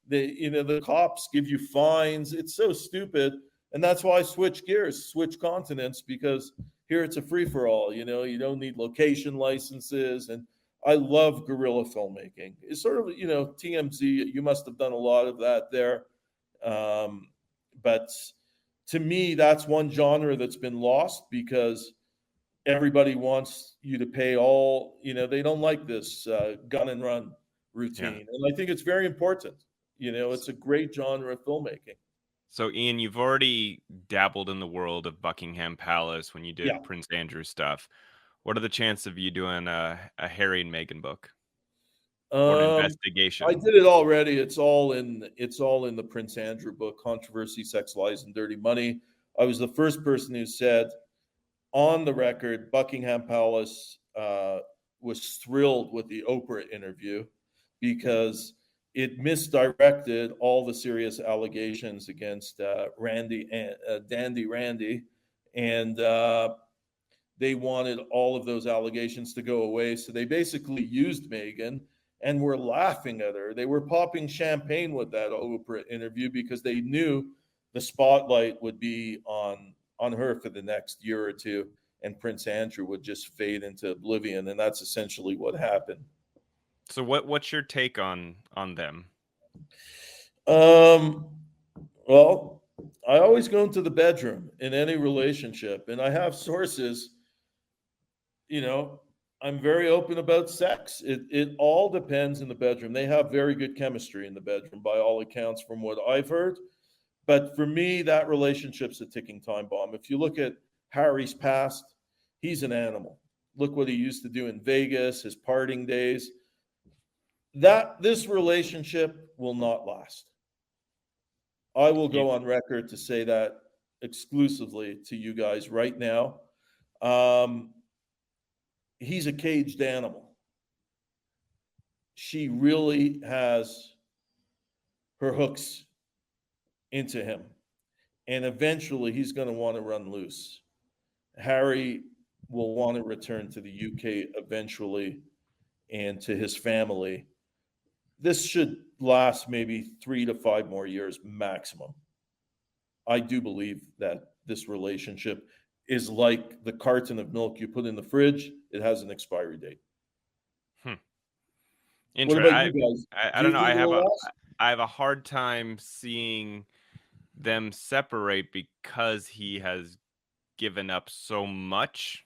The cops give you fines. It's so stupid, and that's why I switch gears, switch continents, because here it's a free for all. You don't need location licenses, and I love guerrilla filmmaking. It's sort of TMZ. You must have done a lot of that there, but to me, that's one genre that's been lost because everybody wants you to pay all. They don't like this gun and run routine, and I think it's very important. It's a great genre of filmmaking. So, Ian, you've already dabbled in the world of Buckingham Palace when you did Yeah. Prince Andrew stuff. What are the chances of you doing a Harry and Meghan book or an I investigation? did it already. It's all in the Prince Andrew book, Controversy, Sex, Lies, and Dirty Money. I was the first person who said on the record, Buckingham Palace was thrilled with the Oprah interview because it misdirected all the serious allegations against Dandy Randy, and they wanted all of those allegations to go away. So they basically used Meghan and were laughing at her. They were popping champagne with that Oprah interview because they knew the spotlight would be on her for the next year or two, and Prince Andrew would just fade into oblivion, and that's essentially what happened. So what's your take on them? Well, I always go into the bedroom in any relationship, and I have sources. I'm very open about sex. It all depends in the bedroom. They have very good chemistry in the bedroom, by all accounts, from what I've heard. But for me, that relationship's a ticking time bomb. If you look at Harry's past, he's an animal. Look what he used to do in Vegas, his partying days. This relationship will not last. I will go on record to say that exclusively to you guys right now. He's a caged animal. She really has her hooks into him. And eventually he's going to want to run loose. Harry will want to return to the UK eventually and to his family. This should last maybe 3 to 5 more years maximum. I do believe that this relationship is like the carton of milk you put in the fridge. It has an expiry date. What about you guys? I Do don't you know. think it'll last? I have a hard time seeing them separate because he has given up so much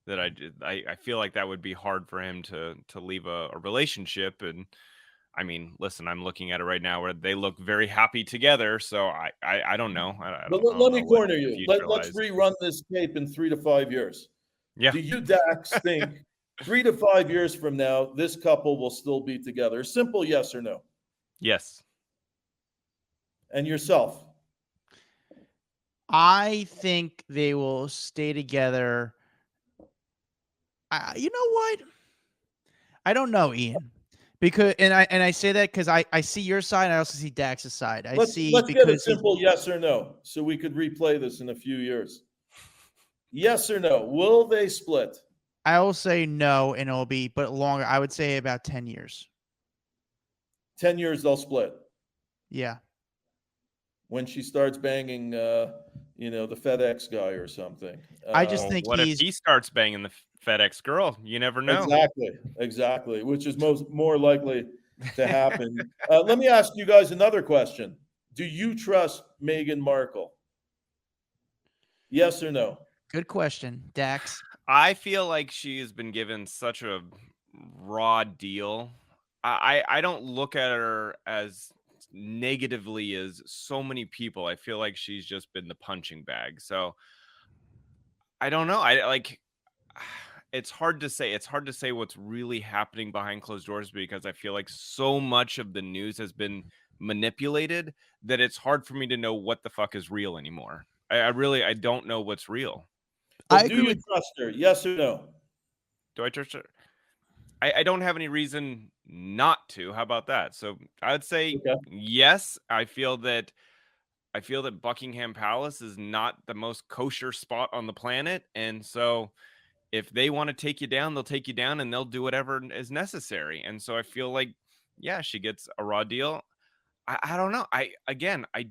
that I feel like that would be hard for him to leave a relationship. And I mean, listen, I'm looking at it right now where they look very happy together. So I don't know. I But don't let me know what corner the you. future Let's lies. rerun this tape in 3 to 5 years. Yeah. Do you, Dax, think 3 to 5 years from now, this couple will still be together? Simple yes or no. Yes. And yourself? I think they will stay together. You know what? I don't know, Ian. Because I say that because I see your side. I also see Dax's side. Let's get a simple yes or no so we could replay this in a few years. Yes or no? Will they split? I will say no, and it'll be but longer. I would say about 10 years. 10 years they'll split. Yeah. When she starts banging, the FedEx guy or something. I just think what if he starts banging the FedEx girl? You never know. Exactly. Which is more likely to happen. Let me ask you guys another question. Do you trust Meghan Markle? Yes or no? Good question, Dax. I feel like she has been given such a raw deal. I don't look at her as negatively as so many people. I feel like she's just been the punching bag. So I don't know. It's hard to say. It's hard to say what's really happening behind closed doors because I feel like so much of the news has been manipulated that it's hard for me to know what the fuck is real anymore. I don't know what's real. But do you trust her? Yes or no? Do I trust her? I don't have any reason not to. How about that? So I would say yes. I feel that Buckingham Palace is not the most kosher spot on the planet, and so if they want to take you down, they'll take you down, and they'll do whatever is necessary. And so I feel like, yeah, she gets a raw deal. I don't know. I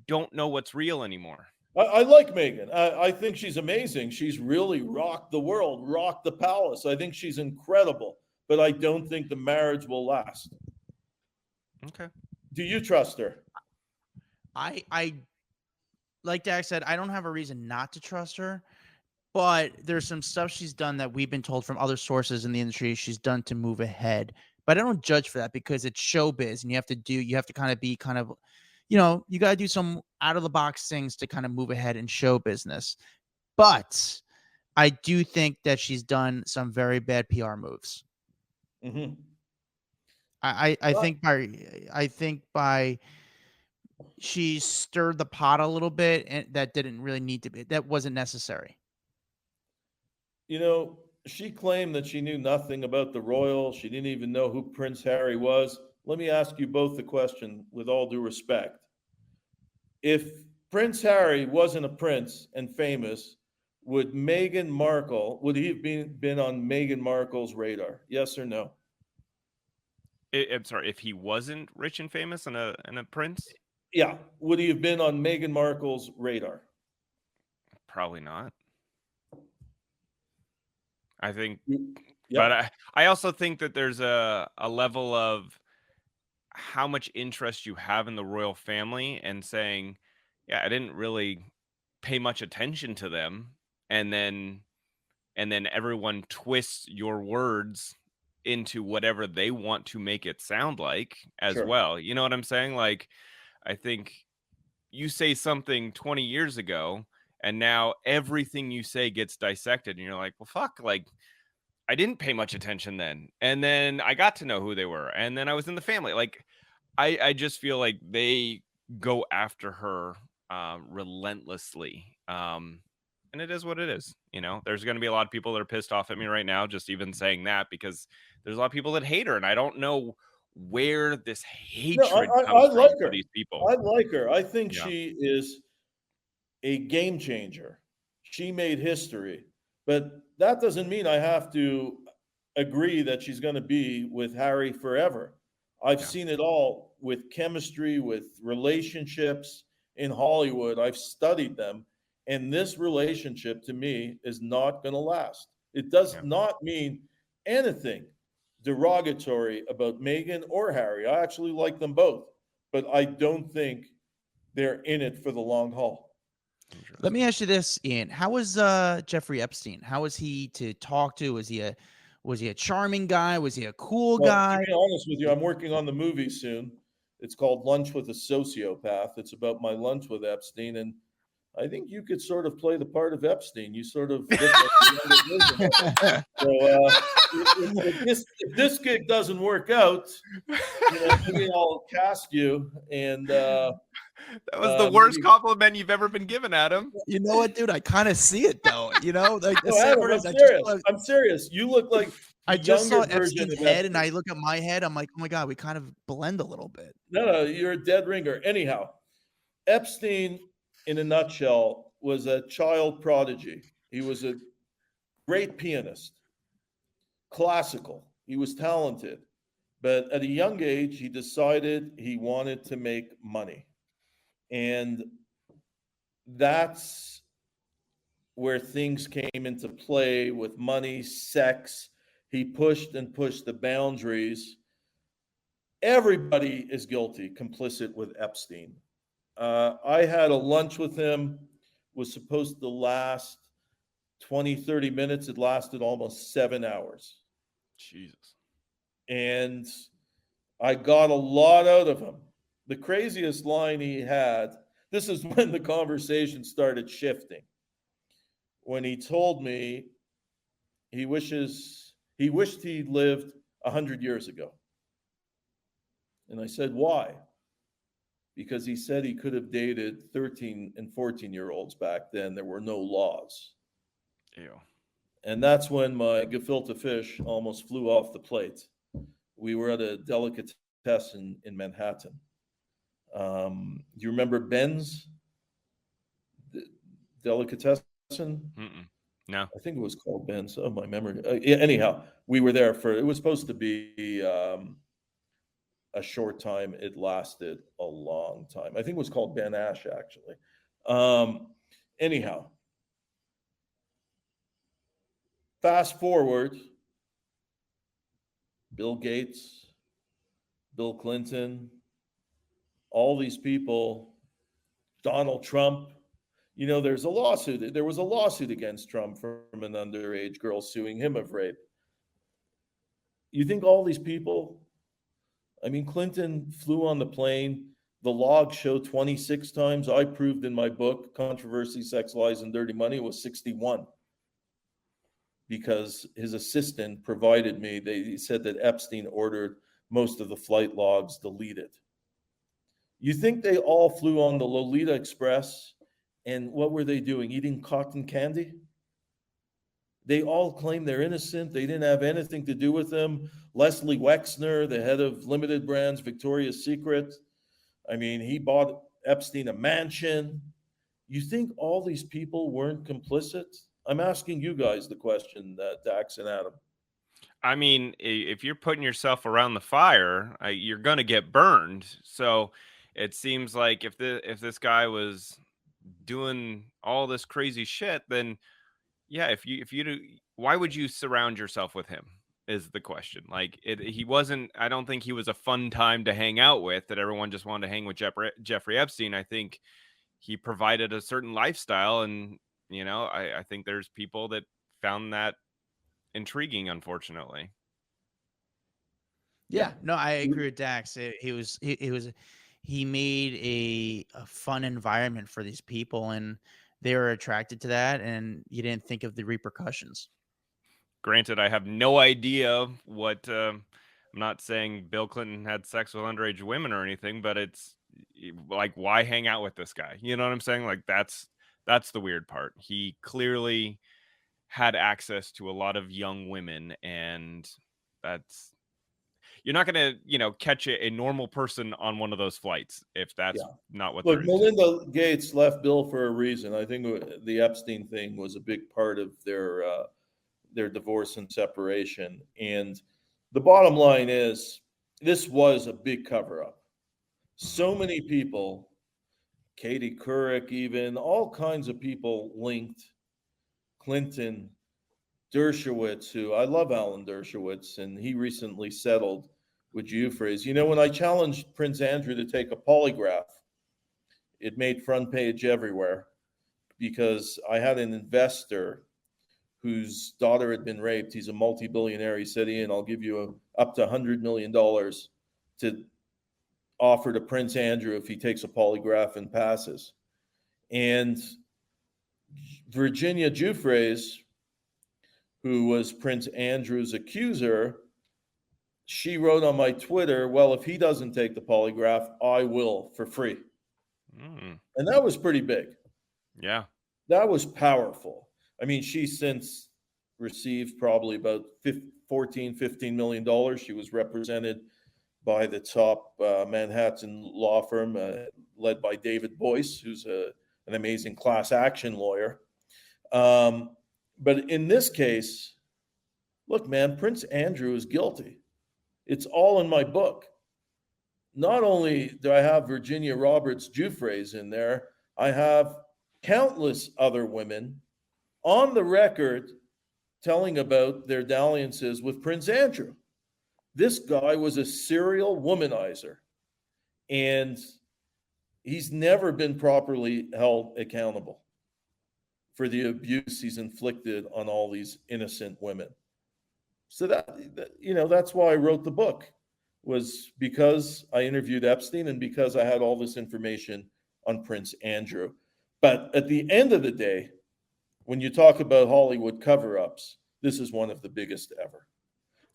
don't know what's real anymore. I like Meghan. I think she's amazing. She's really rocked the world, rocked the palace. I think she's incredible, but I don't think the marriage will last. Okay. Do you trust her? I like Dax said, I don't have a reason not to trust her, but there's some stuff she's done that we've been told from other sources in the industry she's done to move ahead. But I don't judge for that because it's showbiz and you have to kind of be you got to do some out of the box things to kind of move ahead in show business. But I do think that she's done some very bad PR moves. Mm-hmm. I think by she stirred the pot a little bit, and that didn't really need to be. That wasn't necessary. She claimed that she knew nothing about the royal. She didn't even know who Prince Harry was. Let me ask you both the question with all due respect. If Prince Harry wasn't a prince and famous, would he have been on Meghan Markle's radar? Yes or no? I'm sorry, if he wasn't rich and famous and a prince? Yeah. Would he have been on Meghan Markle's radar? Probably not. I think, yeah. But I also think that there's a level of how much interest you have in the royal family and saying, yeah, I didn't really pay much attention to them. And then everyone twists your words into whatever they want to make it sound like as well. You know what I'm saying? Like, I think you say something 20 years ago and now everything you say gets dissected and you're like, well, fuck, like I didn't pay much attention then. And then I got to know who they were. And then I was in the family. Like, I just feel like they go after her relentlessly. And it is what it is. There's going to be a lot of people that are pissed off at me right now, just even saying that, because there's a lot of people that hate her. And I don't know where this hatred comes from for these people. I like her. I think she is a game changer. She made history, but that doesn't mean I have to agree that she's going to be with Harry forever. I've seen it all with chemistry, with relationships in Hollywood. I've studied them, And this relationship to me is not going to last. It does not mean anything derogatory about Meghan or Harry. I actually like them both, but I don't think they're in it for the long haul. Let me ask you this, Ian. How was Jeffrey Epstein? How was he to talk to? Was he a charming guy? Was he a cool guy? To be honest with you, I'm working on the movie soon. It's called Lunch with a Sociopath. It's about my lunch with Epstein, and I think you could sort of play the part of Epstein. You sort of look like the younger version of it. So if this gig doesn't work out, maybe I'll cast you. And that was the worst compliment you've ever been given, Adam. You know what, dude? I kind of see it though. Like the Adam, I'm serious. You look like I just saw Epstein's head, and I look at my head. I'm like, oh my god, we kind of blend a little bit. No, you're a dead ringer. Anyhow, Epstein, in a nutshell, was a child prodigy. He was a great pianist, classical. He was talented. But at a young age, he decided he wanted to make money. And that's where things came into play with money, sex. He pushed and pushed the boundaries. Everybody is guilty, complicit with Epstein. I had a lunch with him, was supposed to last 20, 30 minutes. It lasted almost 7 hours. Jesus. And I got a lot out of him. The craziest line he had, this is when the conversation started shifting. When he told me he wished he lived 100 years ago. And I said, why? Because he said he could have dated 13 and 14-year-olds back then. There were no laws. Ew. And that's when my gefilte fish almost flew off the plate. We were at a delicatessen in Manhattan. Do you remember Ben's delicatessen? No. I think it was called Ben's. Oh, my memory. Anyhow, we were there it was supposed to be a short time. It lasted a long time. I think it was called Ben Ash, actually. Anyhow, fast forward, Bill Gates, Bill Clinton, all these people, Donald Trump. There was a lawsuit against Trump from an underage girl suing him of rape. You think all these people, Clinton flew on the plane. The logs show 26 times. I proved in my book, Controversy, Sex, Lies, and Dirty Money, was 61. Because his assistant provided me, he said that Epstein ordered most of the flight logs deleted. You think they all flew on the Lolita Express, and what were they doing? Eating cotton candy? They all claim they're innocent. They didn't have anything to do with them. Leslie Wexner, the head of Limited Brands, Victoria's Secret, he bought Epstein a mansion. You think all these people weren't complicit? I'm asking you guys the question, Dax and Adam. If you're putting yourself around the fire, you're going to get burned. So it seems like if this guy was doing all this crazy shit, then yeah, why would you surround yourself with him is the question. I don't think he was a fun time to hang out with, that everyone just wanted to hang with Jeffrey Epstein. I think he provided a certain lifestyle, and I think there's people that found that intriguing, unfortunately. Yeah, no, I agree with Dax. He made a fun environment for these people, and they were attracted to that, and you didn't think of the repercussions. Granted, I have no idea what. I'm not saying Bill Clinton had sex with underage women or anything, but it's like, why hang out with this guy? You know what I'm saying? Like, that's the weird part. He clearly had access to a lot of young women, and you're not going to, catch a normal person on one of those flights if that's not what they're Melinda Gates left Bill for a reason. I think the Epstein thing was a big part of their divorce and separation. And the bottom line is, this was a big cover-up. So many people Katie Couric, even all kinds of people linked. Clinton, Dershowitz, who I love Alan Dershowitz, and he recently settled with Giuffre's. You know, when I challenged Prince Andrew to take a polygraph, it made front page everywhere because I had an investor whose daughter had been raped. He's a multi-billionaire. He said, Ian, I'll give you up to $100 million to offer to Prince Andrew if he takes a polygraph and passes. And Virginia Giuffre's, who was Prince Andrew's accuser, she wrote on my Twitter, well, if he doesn't take the polygraph, I will for free. And that was pretty big. Yeah. That was powerful. I mean, she's since received probably about $15 million. She was represented by the top Manhattan law firm led by David Boyce, who's an amazing class action lawyer. But in this case, look, man, Prince Andrew is guilty. It's all in my book. Not only do I have Virginia Roberts Giuffre's in there, I have countless other women on the record telling about their dalliances with Prince Andrew. This guy was a serial womanizer, and he's never been properly held accountable for the abuse he's inflicted on all these innocent women. So that's why I wrote the book, was because I interviewed Epstein and because I had all this information on Prince Andrew. But at the end of the day, when you talk about Hollywood cover-ups, this is one of the biggest ever.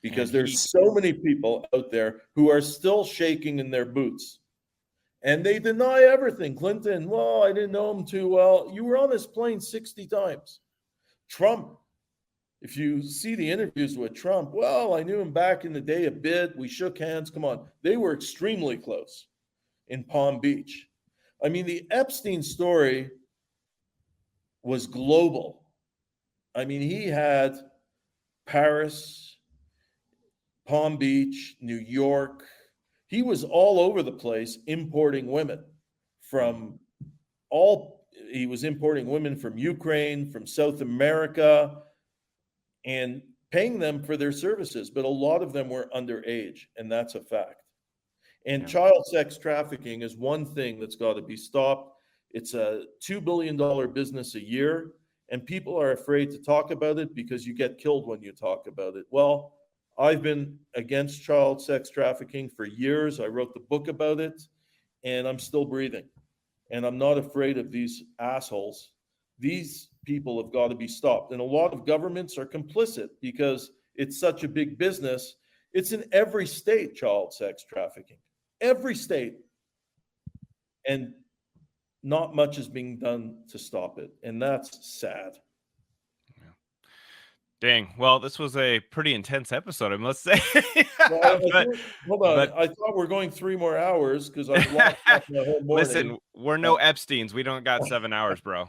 Because there's so many people out there who are still shaking in their boots. And they deny everything. Clinton, well, I didn't know him too well. You were on this plane 60 times. Trump, if you see the interviews with Trump, well, I knew him back in the day a bit. We shook hands. Come on. They were extremely close in Palm Beach. I mean, the Epstein story was global. I mean, he had Paris, Palm Beach, New York. He was all over the place importing women he was importing women from Ukraine, from South America, and paying them for their services. But a lot of them were underage, and that's a fact. And child sex trafficking is one thing that's got to be stopped. It's a $2 billion business a year, and people are afraid to talk about it because you get killed when you talk about it. Well, I've been against child sex trafficking for years. I wrote the book about it, and I'm still breathing. And I'm not afraid of these assholes. These people have got to be stopped. And a lot of governments are complicit because it's such a big business. It's in every state, child sex trafficking. Every state. And not much is being done to stop it. And that's sad. Dang. Well, this was a pretty intense episode, I must say. Hold on. I thought we're going 3 more hours because I've lost my whole morning. Listen, we're no Epsteins. We don't got 7 hours, bro.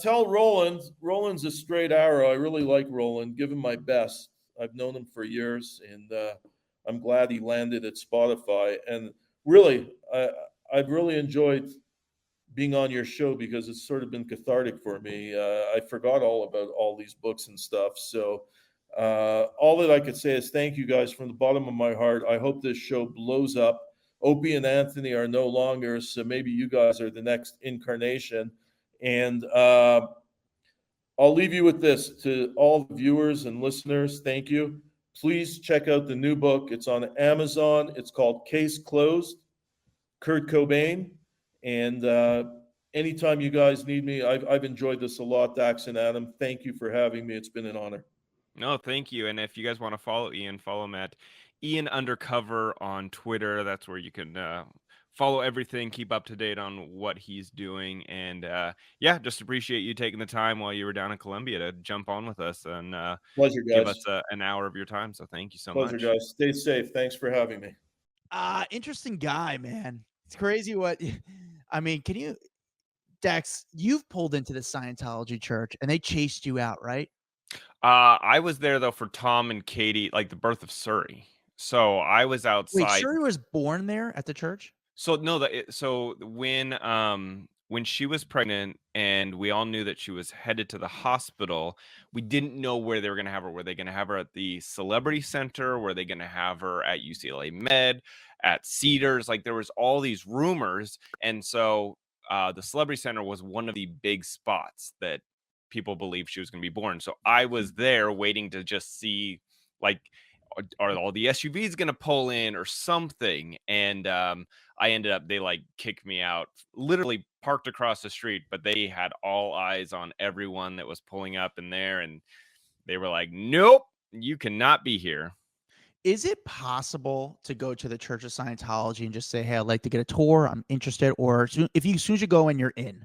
Tell Roland's a straight arrow. I really like Roland. Give him my best. I've known him for years, and I'm glad he landed at Spotify. And really, I've really enjoyed being on your show because it's sort of been cathartic for me. I forgot all about all these books and stuff. So all that I could say is thank you guys from the bottom of my heart. I hope this show blows up. Opie and Anthony are no longer, so maybe you guys are the next incarnation. And I'll leave you with this to all the viewers and listeners. Thank you. Please check out the new book. It's on Amazon. It's called Case Closed, Kurt Cobain. And anytime you guys need me, I've enjoyed this a lot, Dax and Adam. Thank you for having me. It's been an honor. No, thank you. And if you guys want to follow Ian, follow him at Ian Undercover on Twitter. That's where you can follow everything, keep up to date on what he's doing. And just appreciate you taking the time while you were down in Colombia to jump on with us and Pleasure, guys. give us an hour of your time. So thank you so much. Pleasure, guys. Stay safe. Thanks for having me. Interesting guy, man. It's crazy what... I mean, Dex, you've pulled into the Scientology church and they chased you out, right? I was there though for Tom and Katie, like the birth of Surrey. So I was outside. Wait, Surrey was born there at the church? So no, so when she was pregnant and we all knew that she was headed to the hospital, we didn't know where they were going to have her. Were they going to have her at the Celebrity Center? Were they going to have her at UCLA Med, at Cedars? Like there was all these rumors, and so the Celebrity Center was one of the big spots that people believed she was going to be born. So I was there waiting to just see, like, are all the SUVs going to pull in or something? And I ended up, they like kicked me out, literally parked across the street, but they had all eyes on everyone that was pulling up in there. And they were like, nope, you cannot be here. Is it possible to go to the Church of Scientology and just say, hey, I'd like to get a tour, I'm interested? Or as soon as you go in, you're in?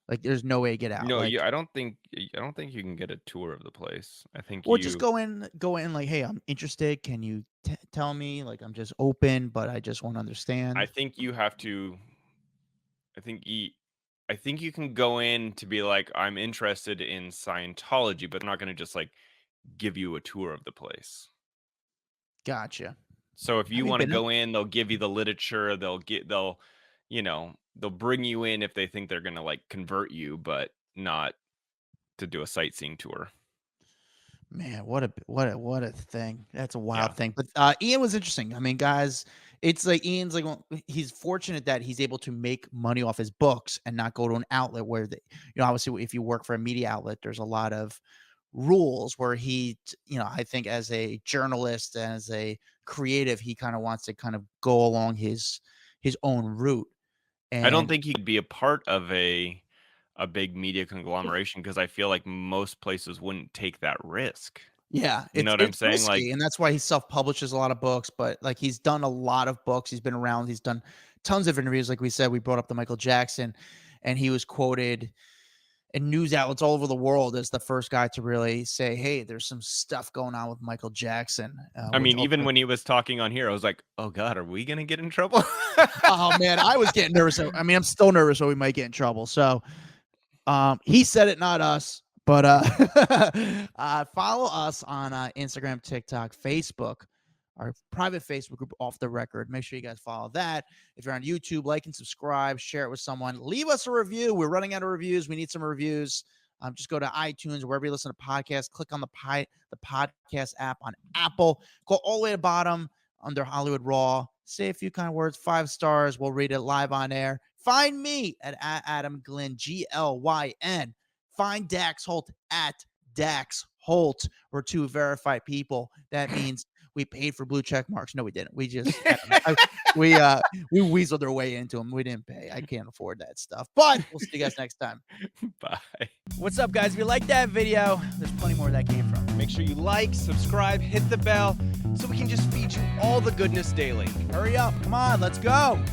Like, there's no way to get out. No, like, I don't think you can get a tour of the place. I think or just go in like, hey, I'm interested. Can you tell me? Like, I'm just open, but I just want to understand. I think you have to. I think you can go in to be like, I'm interested in Scientology, but they're not going to just like give you a tour of the place. Gotcha. So if you want to go in, they'll give you the literature. They'll bring you in if they think they're going to like convert you, but not to do a sightseeing tour. Man, what a thing. That's a wild thing. But Ian was interesting. I mean, guys, it's like Ian's like, well, he's fortunate that he's able to make money off his books and not go to an outlet where obviously if you work for a media outlet, there's a lot of rules where he, I think as a journalist and as a creative, he kind of wants to kind of go along his own route. And I don't think he could be a part of a big media conglomeration because I feel like most places wouldn't take that risk. Yeah, you know what I'm saying? Risky, like, and that's why he self-publishes a lot of books. But like, he's done a lot of books. He's been around. He's done tons of interviews. Like we said, we brought up the Michael Jackson, and he was quoted in news outlets all over the world as the first guy to really say, "Hey, there's some stuff going on with Michael Jackson." I mean, even when he was talking on here, I was like, "Oh God, are we gonna get in trouble?" Oh man, I was getting nervous. I mean, I'm still nervous that we might get in trouble. So, he said it, not us. But follow us on Instagram, TikTok, Facebook, our private Facebook group, Off the Record. Make sure you guys follow that. If you're on YouTube, like and subscribe, share it with someone. Leave us a review. We're running out of reviews. We need some reviews. Just go to iTunes, wherever you listen to podcasts. Click on the podcast app on Apple. Go all the way to the bottom under Hollywood Raw. Say a few kind of words, 5 stars. We'll read it live on air. Find me at Adam Glyn, Glyn. Find Dax Holt at Dax Holt. We're 2 verified people. That means we paid for blue check marks. No, we didn't. We just we weaseled our way into them. We didn't pay. I can't afford that stuff. But we'll see you guys next time. Bye. What's up, guys? If you like that video, there's plenty more that came from. Make sure you like, subscribe, hit the bell so we can just feed you all the goodness daily. Hurry up. Come on, let's go.